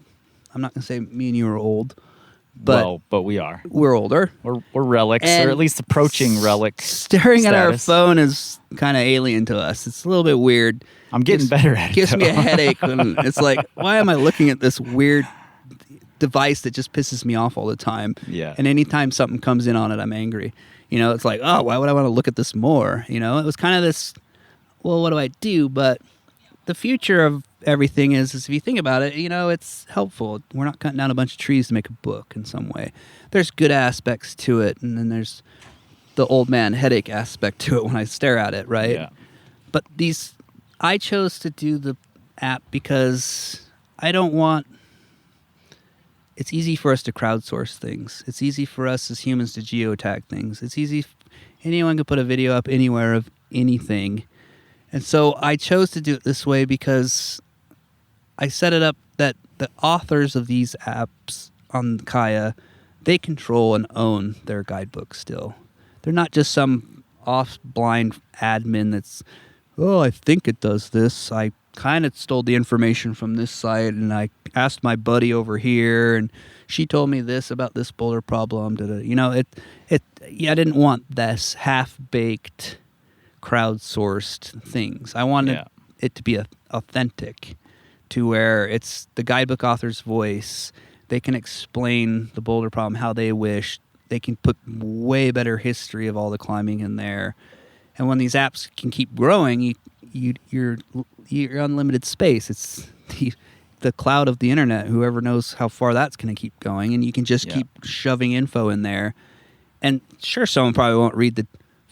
I'm not going to say me and you are old. But we are. We're older. We're relics, or at least approaching relic staring at our status. phone is kind of alien to us. It's a little bit weird. I'm getting better at it. Gives me a headache. When it's like, why am I looking at this weird device that just pisses me off all the time? Yeah. And anytime something comes in on it, I'm angry. You know, it's like, oh, why would I want to look at this more? You know, it was kind of this, well, what do I do? But the future of everything is if you think about it, you know, it's helpful. We're not cutting down a bunch of trees to make a book in some way. There's good aspects to it, and then there's the old man headache aspect to it when I stare at it, right? Yeah. But I chose to do the app because I don't want, it's easy for us to crowdsource things. It's easy for us as humans to geotag things. It's easy, anyone can put a video up anywhere of anything. And so I chose to do it this way because I set it up that the authors of these apps on Kaya, they control and own their guidebook still. They're not just some off-blind admin that's, oh, I think it does this. I kind of stole the information from this site, and I asked my buddy over here, and she told me this about this boulder problem. You know, I didn't want this half-baked crowdsourced things. I wanted it to be authentic, to where it's the guidebook author's voice. They can explain the boulder problem how they wish. They can put way better history of all the climbing in there. And when these apps can keep growing, you're unlimited space. It's the cloud of the internet. Whoever knows how far that's going to keep going, and you can just keep shoving info in there. And sure, someone probably won't read the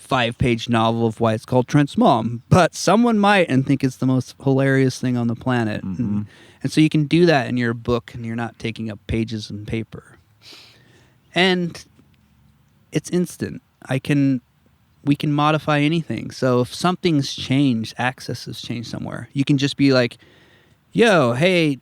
5-page novel of why it's called Trent's Mom, but someone might and think it's the most hilarious thing on the planet. Mm-hmm. And so you can do that in your book, and you're not taking up pages and paper. And it's instant. We can modify anything. So if something's changed, access has changed somewhere, you can just be like, yo, hey,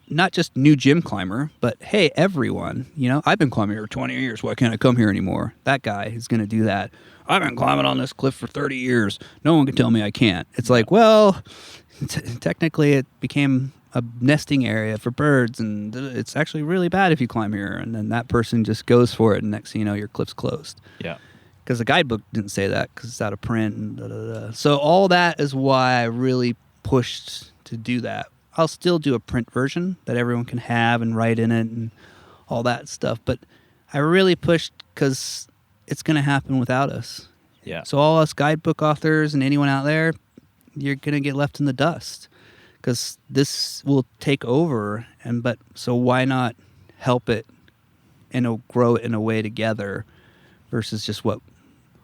not just new gym climber, but hey, everyone, I've been climbing here for 20 years. Why can't I come here anymore? That guy is going to do that. I've been climbing on this cliff for 30 years. No one can tell me I can't. It's like, well, technically it became a nesting area for birds, and it's actually really bad if you climb here. And then that person just goes for it, and next thing you know, your cliff's closed. Yeah. Because the guidebook didn't say that, because it's out of print. And So all that is why I really pushed to do that. I'll still do a print version that everyone can have and write in it and all that stuff. But I really pushed because it's going to happen without us. Yeah. So all us guidebook authors and anyone out there, you're going to get left in the dust, because this will take over. So why not help it and grow it in a way together versus just what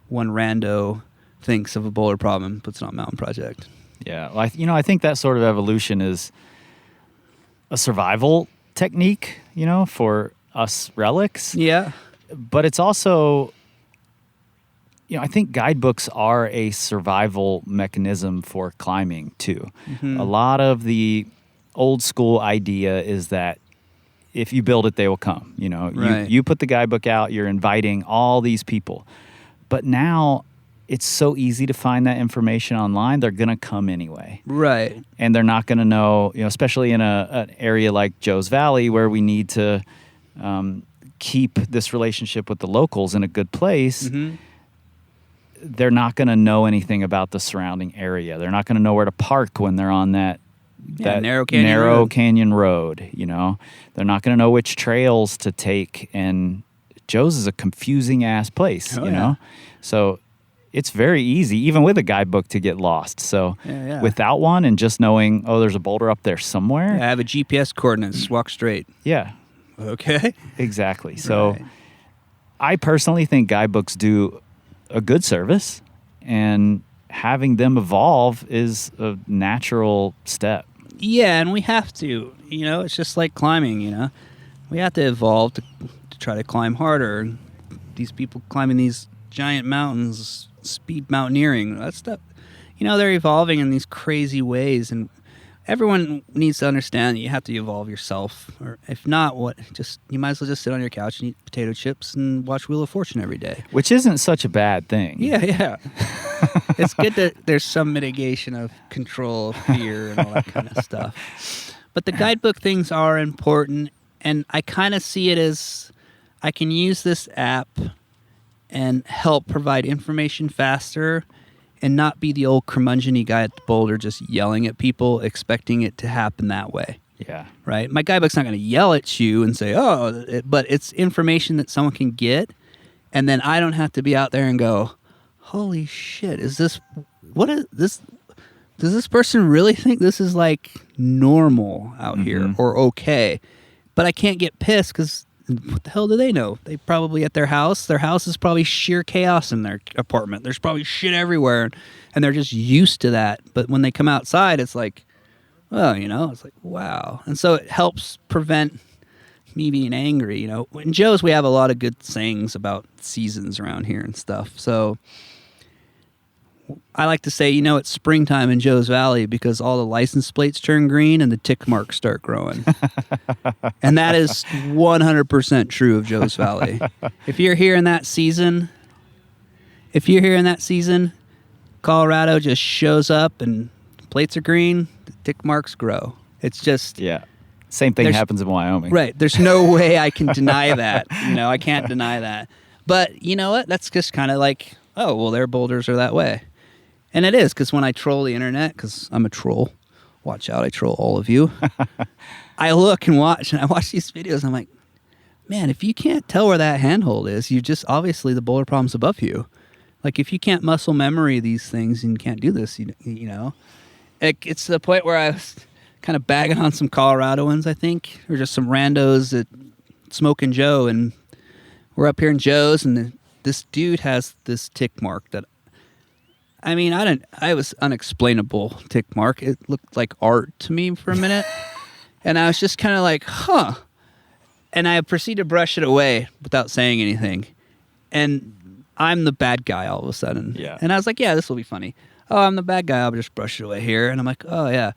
one rando thinks of a boulder problem and puts it on Mountain Project. Yeah, well, I think that sort of evolution is a survival technique, for us relics. Yeah. But it's also, I think guidebooks are a survival mechanism for climbing too. Mm-hmm. A lot of the old school idea is that if you build it, they will come. Right. You put the guidebook out, you're inviting all these people. But now it's so easy to find that information online. They're going to come anyway. Right. And they're not going to know, especially in an area like Joe's Valley, where we need to keep this relationship with the locals in a good place. Mm-hmm. They're not going to know anything about the surrounding area. They're not going to know where to park when they're on that narrow canyon road. They're not going to know which trails to take. And Joe's is a confusing ass place, Yeah. So it's very easy, even with a guidebook, to get lost. So without one and just knowing, there's a boulder up there somewhere. Yeah, I have a GPS coordinates. Walk straight. Yeah. Okay. Exactly. So I personally think guidebooks do a good service, and having them evolve is a natural step. Yeah, and we have to. It's just like climbing, We have to evolve to try to climb harder. These people climbing these giant mountains, speed mountaineering, that stuff, they're evolving in these crazy ways, and everyone needs to understand that you have to evolve yourself, or if not, you might as well just sit on your couch and eat potato chips and watch Wheel of Fortune every day. Which isn't such a bad thing. Yeah. It's good that there's some mitigation of control, fear, and all that kind of stuff. But the guidebook things are important, and I kind of see it as I can use this app and help provide information faster and not be the old curmudgeon-y guy at the boulder just yelling at people, expecting it to happen that way. Yeah. Right? My guidebook's not going to yell at you and say, but it's information that someone can get, and then I don't have to be out there and go, holy shit, what is this? Does this person really think this is like normal out here or okay? But I can't get pissed because what the hell do they know? They probably at their house is probably sheer chaos in their apartment. There's probably shit everywhere, and they're just used to that. But when they come outside, it's like, it's like, wow. And so it helps prevent me being angry. In Joe's, we have a lot of good sayings about seasons around here and stuff. So I like to say, it's springtime in Joe's Valley because all the license plates turn green and the tick marks start growing. And that is 100% true of Joe's Valley. If you're here in that season, Colorado just shows up and plates are green, the tick marks grow. It's just... Yeah. Same thing happens in Wyoming. Right. There's no way I can deny that. I can't deny that. But you know what? That's just kind of like, their boulders are that way. And it is, because when I troll the internet, because I'm a troll, watch out, I troll all of you. I look and watch these videos, and I'm like, man, if you can't tell where that handhold is, you just, obviously the boulder problem's above you. Like, if you can't muscle memory these things and you can't do this, you know, it's to the point where I was kind of bagging on some Coloradoans, I think, or just some randos that smoking Joe, and we're up here in Joe's, and this dude has this tick mark that, I mean, I was unexplainable tick mark. It looked like art to me for a minute. And I was just kind of like, huh. And I proceeded to brush it away without saying anything. And I'm the bad guy all of a sudden. Yeah. And I was like, yeah, this will be funny. Oh, I'm the bad guy. I'll just brush it away here. And I'm like, oh, yeah.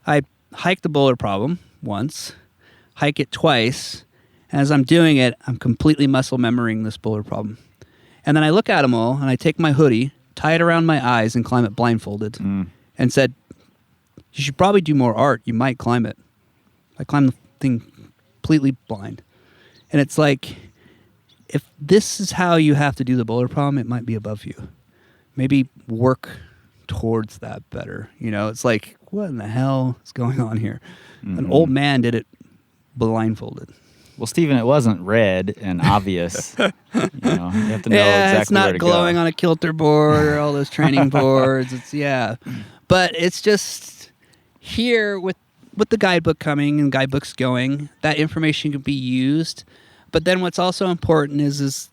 I hiked the boulder problem once, hike it twice. As I'm doing it, I'm completely muscle memorying this boulder problem. And then I look at them all, and I take my hoodie, tie it around my eyes, and climb it blindfolded. And said, you should probably do more art. You might climb it. I climbed the thing completely blind. And it's like, if this is how you have to do the boulder problem, it might be above you. Maybe work towards that better. You know, it's like, what in the hell is going on here? An old man did it blindfolded. Well, Stephen, it wasn't red and obvious. You know, you have to know exactly it's not where to glowing go. on a kilter board or all those training boards. It's but it's just here with the guidebook coming and guidebooks going, that information can be used. But then what's also important is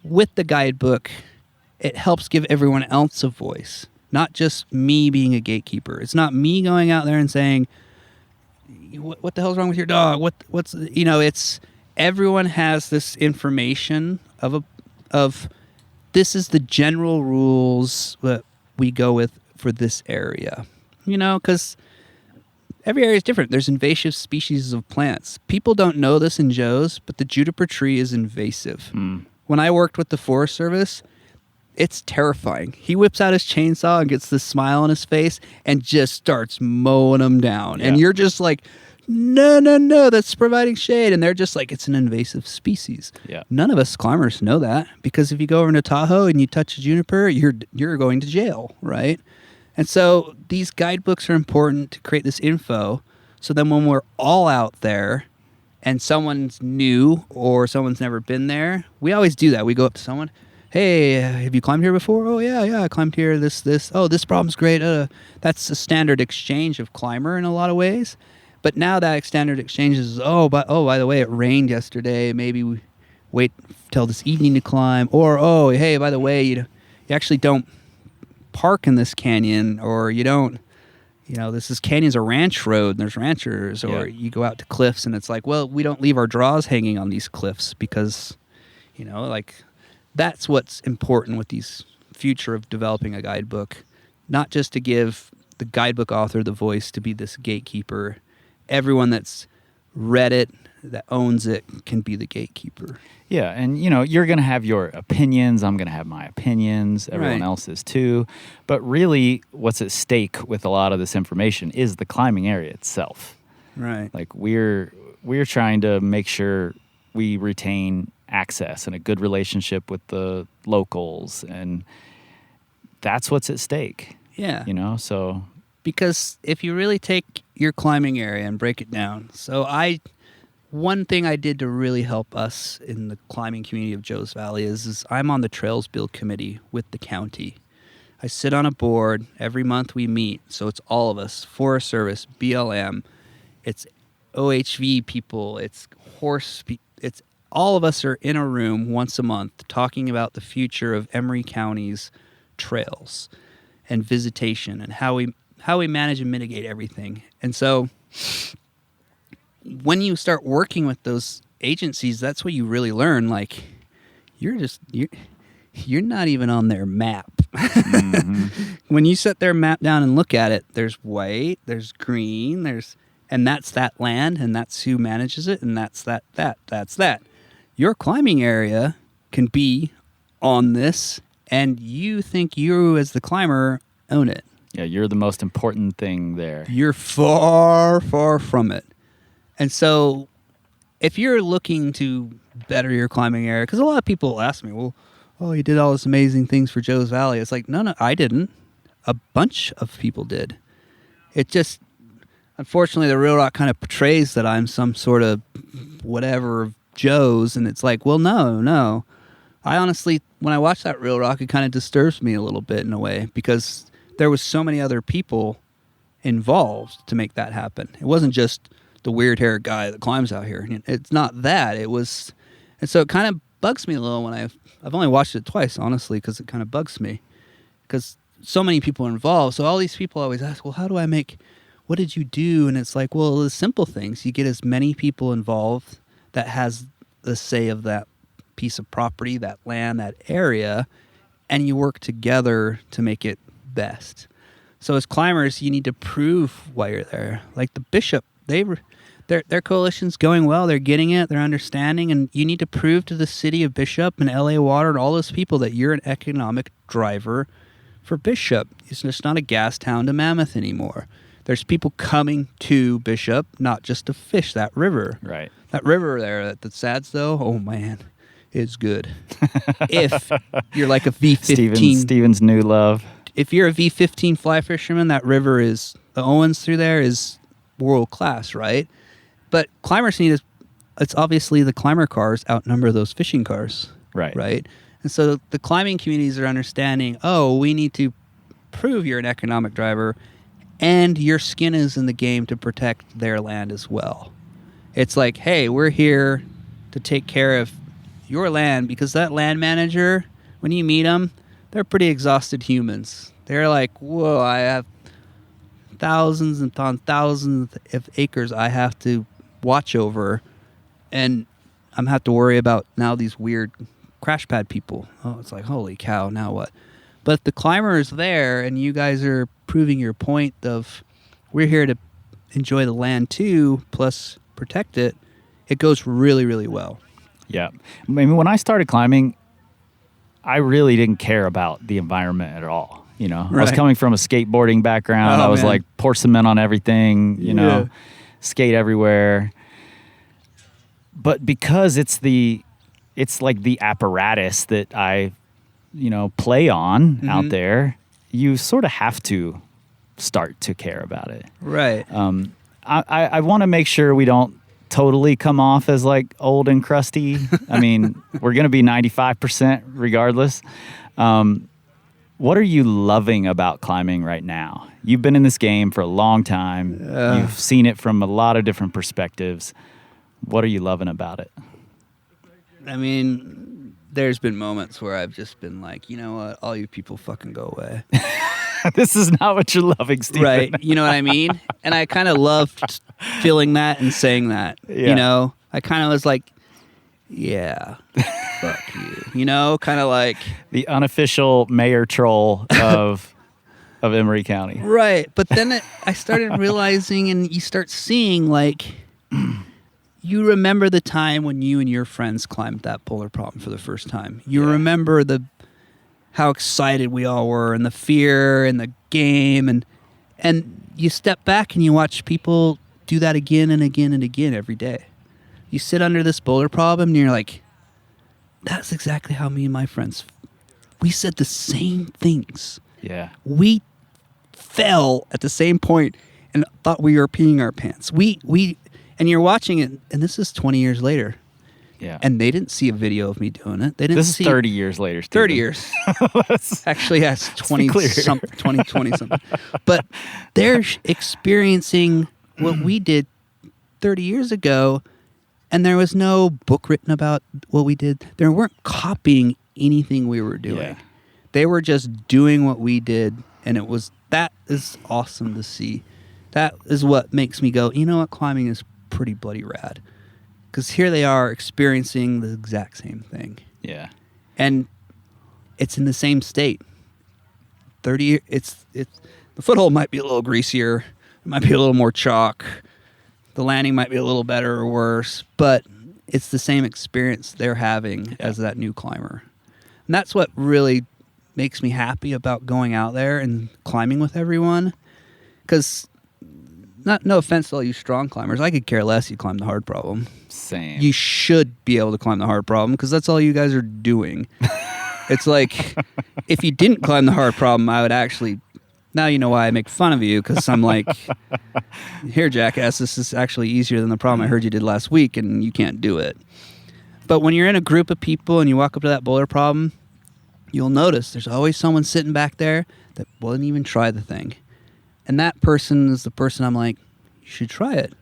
with the guidebook, it helps give everyone else a voice, not just me being a gatekeeper. It's not me going out there and saying, what the hell's wrong with your dog? What's it's everyone has this information of this is the general rules that we go with for this area. You know, because every area is different. There's invasive species of plants. People don't know this in Joe's, but the juniper tree is invasive. When I worked with the Forest Service, it's terrifying. He whips out his chainsaw and gets this smile on his face and just starts mowing them down. Yeah. And you're just like, no, that's providing shade. And they're just like, it's an invasive species. Yeah. None of us climbers know that, because if you go over into Tahoe and you touch a juniper, you're going to jail, right? And so these guidebooks are important to create this info. So then when we're all out there and someone's new or someone's never been there, we always do that. We go up to someone, hey, have you climbed here before? Oh, yeah, I climbed here, this. Oh, this problem's great. That's a standard exchange of climber in a lot of ways. But now that standard exchange is, by the way, it rained yesterday. Maybe we wait till this evening to climb. Or, oh, hey, by the way, you actually don't park in this canyon, or you don't, this canyon's a ranch road and there's ranchers, or you go out to cliffs and it's like, well, we don't leave our draws hanging on these cliffs because, that's what's important with these future of developing a guidebook, not just to give the guidebook author the voice to be this gatekeeper. Everyone that's read it, that owns it, can be the gatekeeper. Yeah, and you're going to have your opinions. I'm going to have my opinions. Everyone Right. else is too. But really, what's at stake with a lot of this information is the climbing area itself. Right. Like we're trying to make sure we retain access and a good relationship with the locals, and that's what's at stake. Yeah. So Because if you really take your climbing area and break it down, one thing I did to really help us in the climbing community of Joe's Valley is I'm on the Trails Build Committee with the county. I sit on a board. Every month we meet, so it's all of us, Forest Service, BLM, it's OHV people, it's it's all of us are in a room once a month talking about the future of Emery County's trails and visitation and how we manage and mitigate everything. And so when you start working with those agencies, that's what you really learn. Like, you're not even on their map. When you set their map down and look at it, there's white, there's green, and that's that land, and that's who manages it, and that's that. Your climbing area can be on this, and you think you, as the climber, own it. yeah, you're the most important thing there. You're far, far from it. And so if you're looking to better your climbing area, because a lot of people ask me, well, oh, you did all this amazing things for Joe's Valley. It's like, no, I didn't. a bunch of people did. It just, unfortunately, the Real Rock kind of portrays that I'm some sort of whatever Joe's, and it's like, well, no. I honestly, when I watch that Real Rock, it kind of disturbs me a little bit in a way, because there was so many other people involved to make that happen. It wasn't just the weird haired guy that climbs out here. It's not that. It was, and so it kind of bugs me a little when I've only watched it twice, honestly, because it kind of bugs me, because so many people are involved. So all these people always ask, well, how do I make, what did you do? And it's like, well, the simple things. You get as many people involved that has the say of that piece of property, that land, that area, and you work together to make it best. So as climbers, you need to prove why you're there. Like the Bishop, their coalition's going well. They're getting it. They're understanding. And you need to prove to the city of Bishop and LA Water and all those people that you're an economic driver for Bishop. It's just not a gas town to Mammoth anymore. There's people coming to Bishop, not just to fish that river. Right. That river there, that SADS though, oh man, is good. If you're like a V15. Steven's new love. If you're a V15 fly fisherman, that river is, the Owens through there is world class, right? But climbers need, it's obviously the climber cars outnumber those fishing cars. Right? And so the climbing communities are understanding, oh, we need to prove you're an economic driver and your skin is in the game to protect their land as well. It's like, hey, we're here to take care of your land, because that land manager, when you meet them, they're pretty exhausted humans. They're like, whoa, I have thousands and thousands of acres I have to watch over, and I'm have to worry about now these weird crash pad people. Oh, it's like, holy cow, now what? But if the climber is there and you guys are proving your point of we're here to enjoy the land too, plus protect it, it goes really, really well. Yeah. I mean, when I started climbing, I really didn't care about the environment at all. You know, I was coming from a skateboarding background. I was like, pour cement on everything, you know, skate everywhere. But because it's like the apparatus that I, you know, play on out there, you sort of have to start to care about it. Right. I want to make sure we don't totally come off as like old and crusty. I mean, we're going to be 95% regardless. What are you loving about climbing right now? You've been in this game for a long time. You've seen it from a lot of different perspectives. What are you loving about it? I mean, there's been moments where I've just been like, you know what, all you people fucking go away. This is not what you're loving, Stephen. Right. You know what I mean? And I kind of loved feeling that and saying that. Yeah. You know, I kind of was like, yeah, fuck you. You know, kind of like the unofficial mayor troll of Emory County. Right. But then I started realizing, and you start seeing, like, you remember the time when you and your friends climbed that polar problem for the first time. You remember how excited we all were, and the fear and the game, and you step back and you watch people do that again and again and again every day. You sit under this boulder problem and you're like, that's exactly how me and my friends, we said the same things. Yeah. We fell at the same point and thought we were peeing our pants. And you're watching it, and this is 20 years later. Yeah. And they didn't see a video of me doing it. They didn't This is 30 years later, Stephen. 30 years. Actually, yes, 20 something. But they're experiencing what we did 30 years ago, and there was no book written about what we did. They weren't copying anything we were doing. Yeah. They were just doing what we did, and that is awesome to see. That is what makes me go, you know what, climbing is pretty bloody rad. Because here they are experiencing the exact same thing. Yeah. And it's in the same state. 30 years, it's the foothold might be a little greasier. It might be a little more chalk. The landing might be a little better or worse, but it's the same experience they're having as that new climber. And that's what really makes me happy about going out there and climbing with everyone. Because, no offense to all you strong climbers, I could care less you climb the hard problem. Same. You should be able to climb the hard problem because that's all you guys are doing. It's like, if you didn't climb the hard problem, I would actually Now you know why I make fun of you, because I'm like, here, jackass, this is actually easier than the problem I heard you did last week, and you can't do it. But when you're in a group of people and you walk up to that boulder problem, you'll notice there's always someone sitting back there that wouldn't even try the thing. And that person is the person I'm like, you should try it.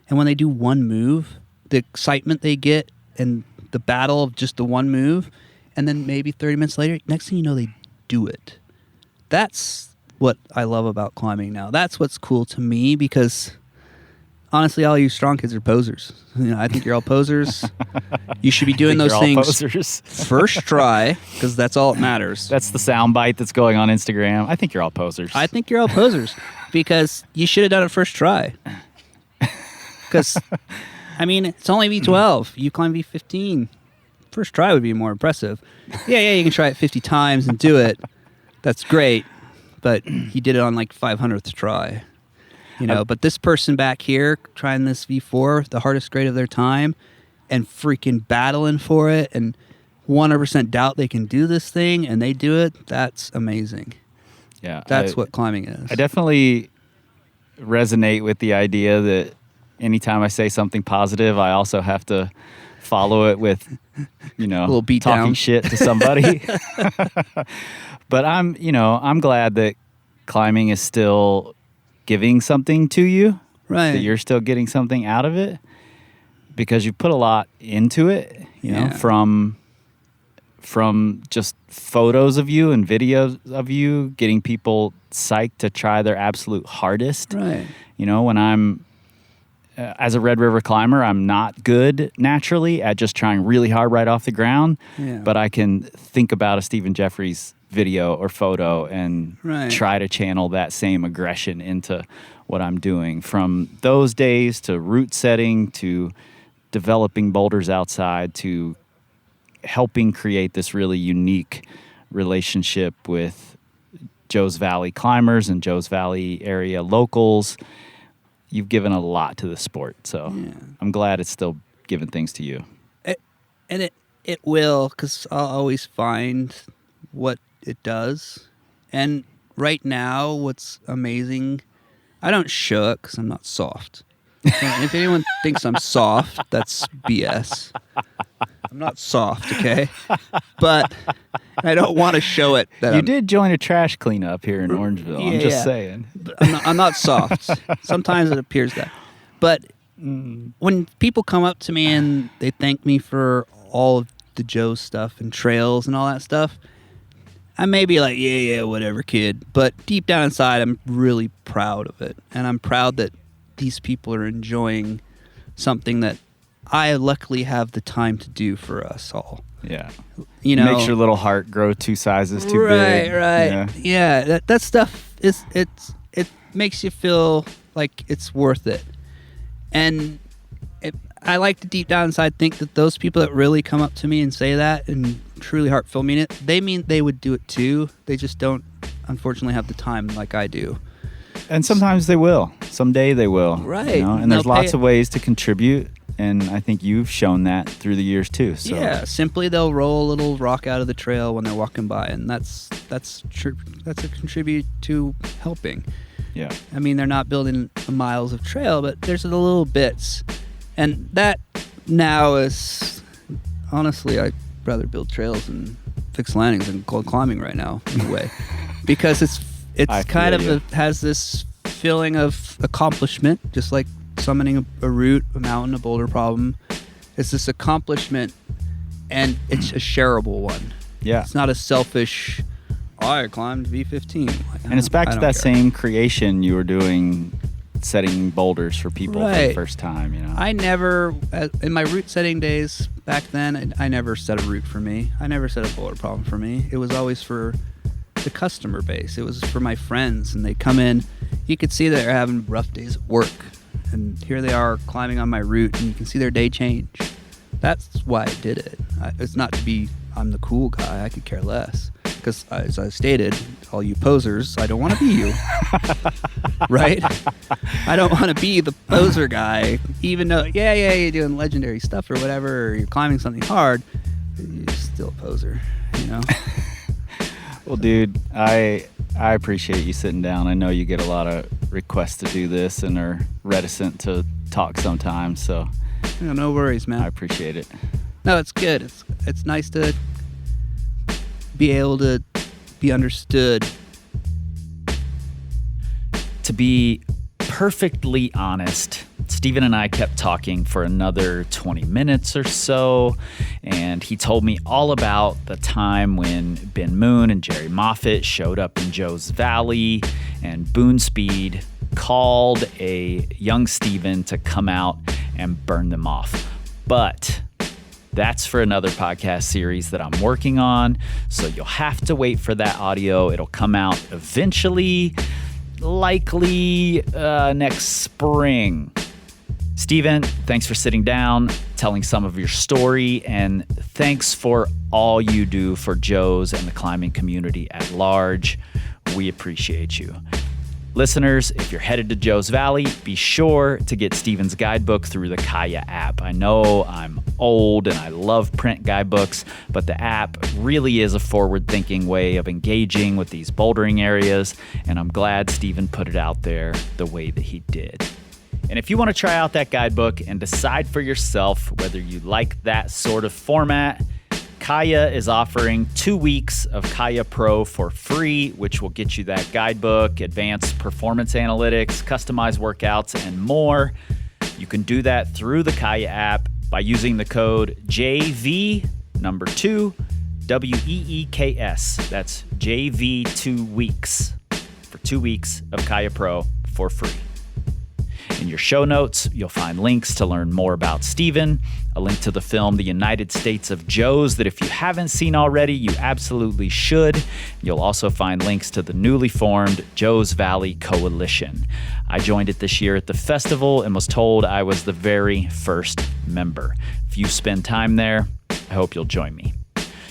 And when they do one move, the excitement they get and the battle of just the one move, and then maybe 30 minutes later, next thing you know, they do it. That's what I love about climbing now. That's what's cool to me, because honestly, all you strong kids are posers. I think you're all posers. You should be doing those things first try, because that's all that matters. That's the soundbite that's going on Instagram. I think you're all posers. I think you're all posers, because you should have done it first try. Because, it's only V12. You climb V15. First try would be more impressive. Yeah, you can try it 50 times and do it. That's great. But he did it on like 500th try. But this person back here trying this V4, the hardest grade of their time, and freaking battling for it and 100% doubt they can do this thing, and they do it, that's amazing. Yeah. That's what climbing is. I definitely resonate with the idea that anytime I say something positive, I also have to follow it with, a little beat talking down. shit to somebody. But I'm glad that climbing is still giving something to you, right? That you're still getting something out of it, because you put a lot into it, you know, from just photos of you and videos of you, getting people psyched to try their absolute hardest. Right. When I'm as a Red River climber, I'm not good naturally at just trying really hard right off the ground, but I can think about a Stephen Jeffries video or photo and try to channel that same aggression into what I'm doing. From those days to route setting to developing boulders outside to helping create this really unique relationship with Joe's Valley climbers and Joe's Valley area locals. You've given a lot to the sport, so I'm glad it's still giving things to you. And it will, because I'll always find what it does. And right now, what's amazing, I don't show it because I'm not soft. And if anyone thinks I'm soft, that's BS. I'm not soft, okay? But I don't want to show it. That you did join a trash cleanup here in Orangeville. I'm just saying. But I'm not soft. Sometimes it appears that. But when people come up to me and they thank me for all of the Joe stuff and trails and all that stuff, I may be like, yeah, whatever, kid. But deep down inside, I'm really proud of it. And I'm proud that these people are enjoying something that I luckily have the time to do for us all. Yeah. Makes your little heart grow 2 sizes too big. Right. Yeah. That stuff it makes you feel like it's worth it. And I like to deep down inside think that those people that really come up to me and say that and truly heartfelt mean it, they mean they would do it too. They just don't, unfortunately, have the time like I do. And sometimes they will. Someday they will. Right. And there's lots of ways to contribute. And I think you've shown that through the years too. So. Yeah, simply they'll roll a little rock out of the trail when they're walking by, and that's a contribute to helping. Yeah. They're not building miles of trail, but there's the little bits. And that now is, honestly, I'd rather build trails and fix landings than cold climbing right now, in a way. Because it's kind of has this feeling of accomplishment, just like summoning a route, a mountain, a boulder problem. It's this accomplishment, and it's a shareable one. Yeah. It's not a selfish, I climbed V15. And it's back to that same creation you were doing, setting boulders for people for the first time, I never, in my route setting days back then, I never set a route for me. I never set a boulder problem for me. It was always for the customer base. It was for my friends, and they come in. You could see that they're having rough days at work, and here they are climbing on my route, and you can see their day change. That's why I did it. It's not to be, I'm the cool guy. I could care less. Because, as I stated, all you posers, I don't want to be you. Right? I don't want to be the poser guy, even though, you're doing legendary stuff or whatever, or you're climbing something hard, you're still a poser, Well, dude, I I appreciate you sitting down. I know you get a lot of requests to do this and are reticent to talk sometimes, so Yeah, no worries, man. I appreciate it. No, it's good. It's nice to be able to be understood. To be perfectly honest, Steven and I kept talking for another 20 minutes or so, and he told me all about the time when Ben Moon and Jerry Moffat showed up in Joe's Valley, and Boone Speed called a young Steven to come out and burn them off. But that's for another podcast series that I'm working on, so you'll have to wait for that audio. It'll come out eventually, likely next spring. Steven, thanks for sitting down, telling some of your story, and thanks for all you do for Joe's and the climbing community at large. We appreciate you. Listeners, if you're headed to Joe's Valley, be sure to get Steven's guidebook through the Kaya app. I know I'm old and I love print guidebooks, but the app really is a forward-thinking way of engaging with these bouldering areas, and I'm glad Steven put it out there the way that he did. And if you want to try out that guidebook and decide for yourself whether you like that sort of format, Kaya is offering 2 weeks of Kaya Pro for free, which will get you that guidebook, advanced performance analytics, customized workouts, and more. You can do that through the Kaya app by using the code JV2 WEEKS. That's JV2weeks for 2 weeks of Kaya Pro for free. In your show notes, you'll find links to learn more about Steven, a link to the film The United States of Joe's that if you haven't seen already, you absolutely should. You'll also find links to the newly formed Joe's Valley Coalition. I joined it this year at the festival and was told I was the very first member. If you spend time there, I hope you'll join me.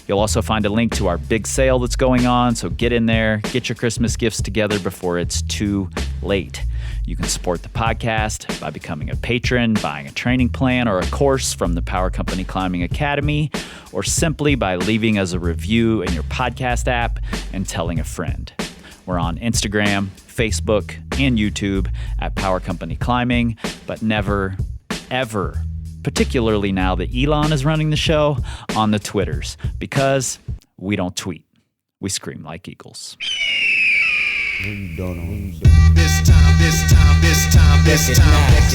You'll also find a link to our big sale that's going on, so get in there, get your Christmas gifts together before it's too late. You can support the podcast by becoming a patron, buying a training plan or a course from the Power Company Climbing Academy, or simply by leaving us a review in your podcast app and telling a friend. We're on Instagram, Facebook, and YouTube at Power Company Climbing, but never, ever, particularly now that Elon is running the show, on the Twitters, because we don't tweet. We scream like eagles. This time, this time, this time, this time, this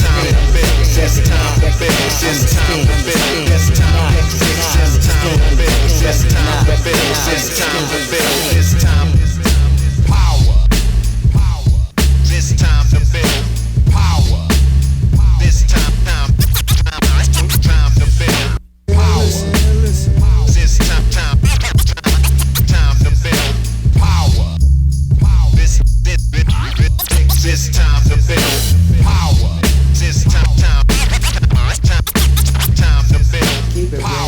time to build, this time to build, this time to build, this time to build, this time to build, this time to build, this time power, this time to build power, this time to build power, this time to build power. This time to build power. This time to build power. This time to build power. This time to build power.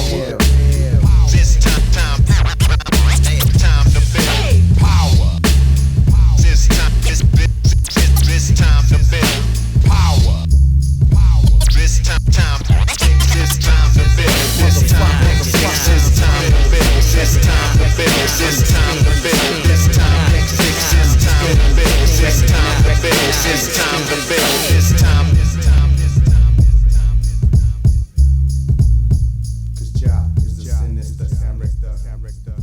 This time to build. This time to build. This time to build. This time to build. This time to build. This time to build. This time to build. This time to build. This time. Cause Jah is the sinister character.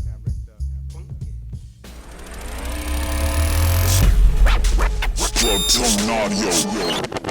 Structural audio.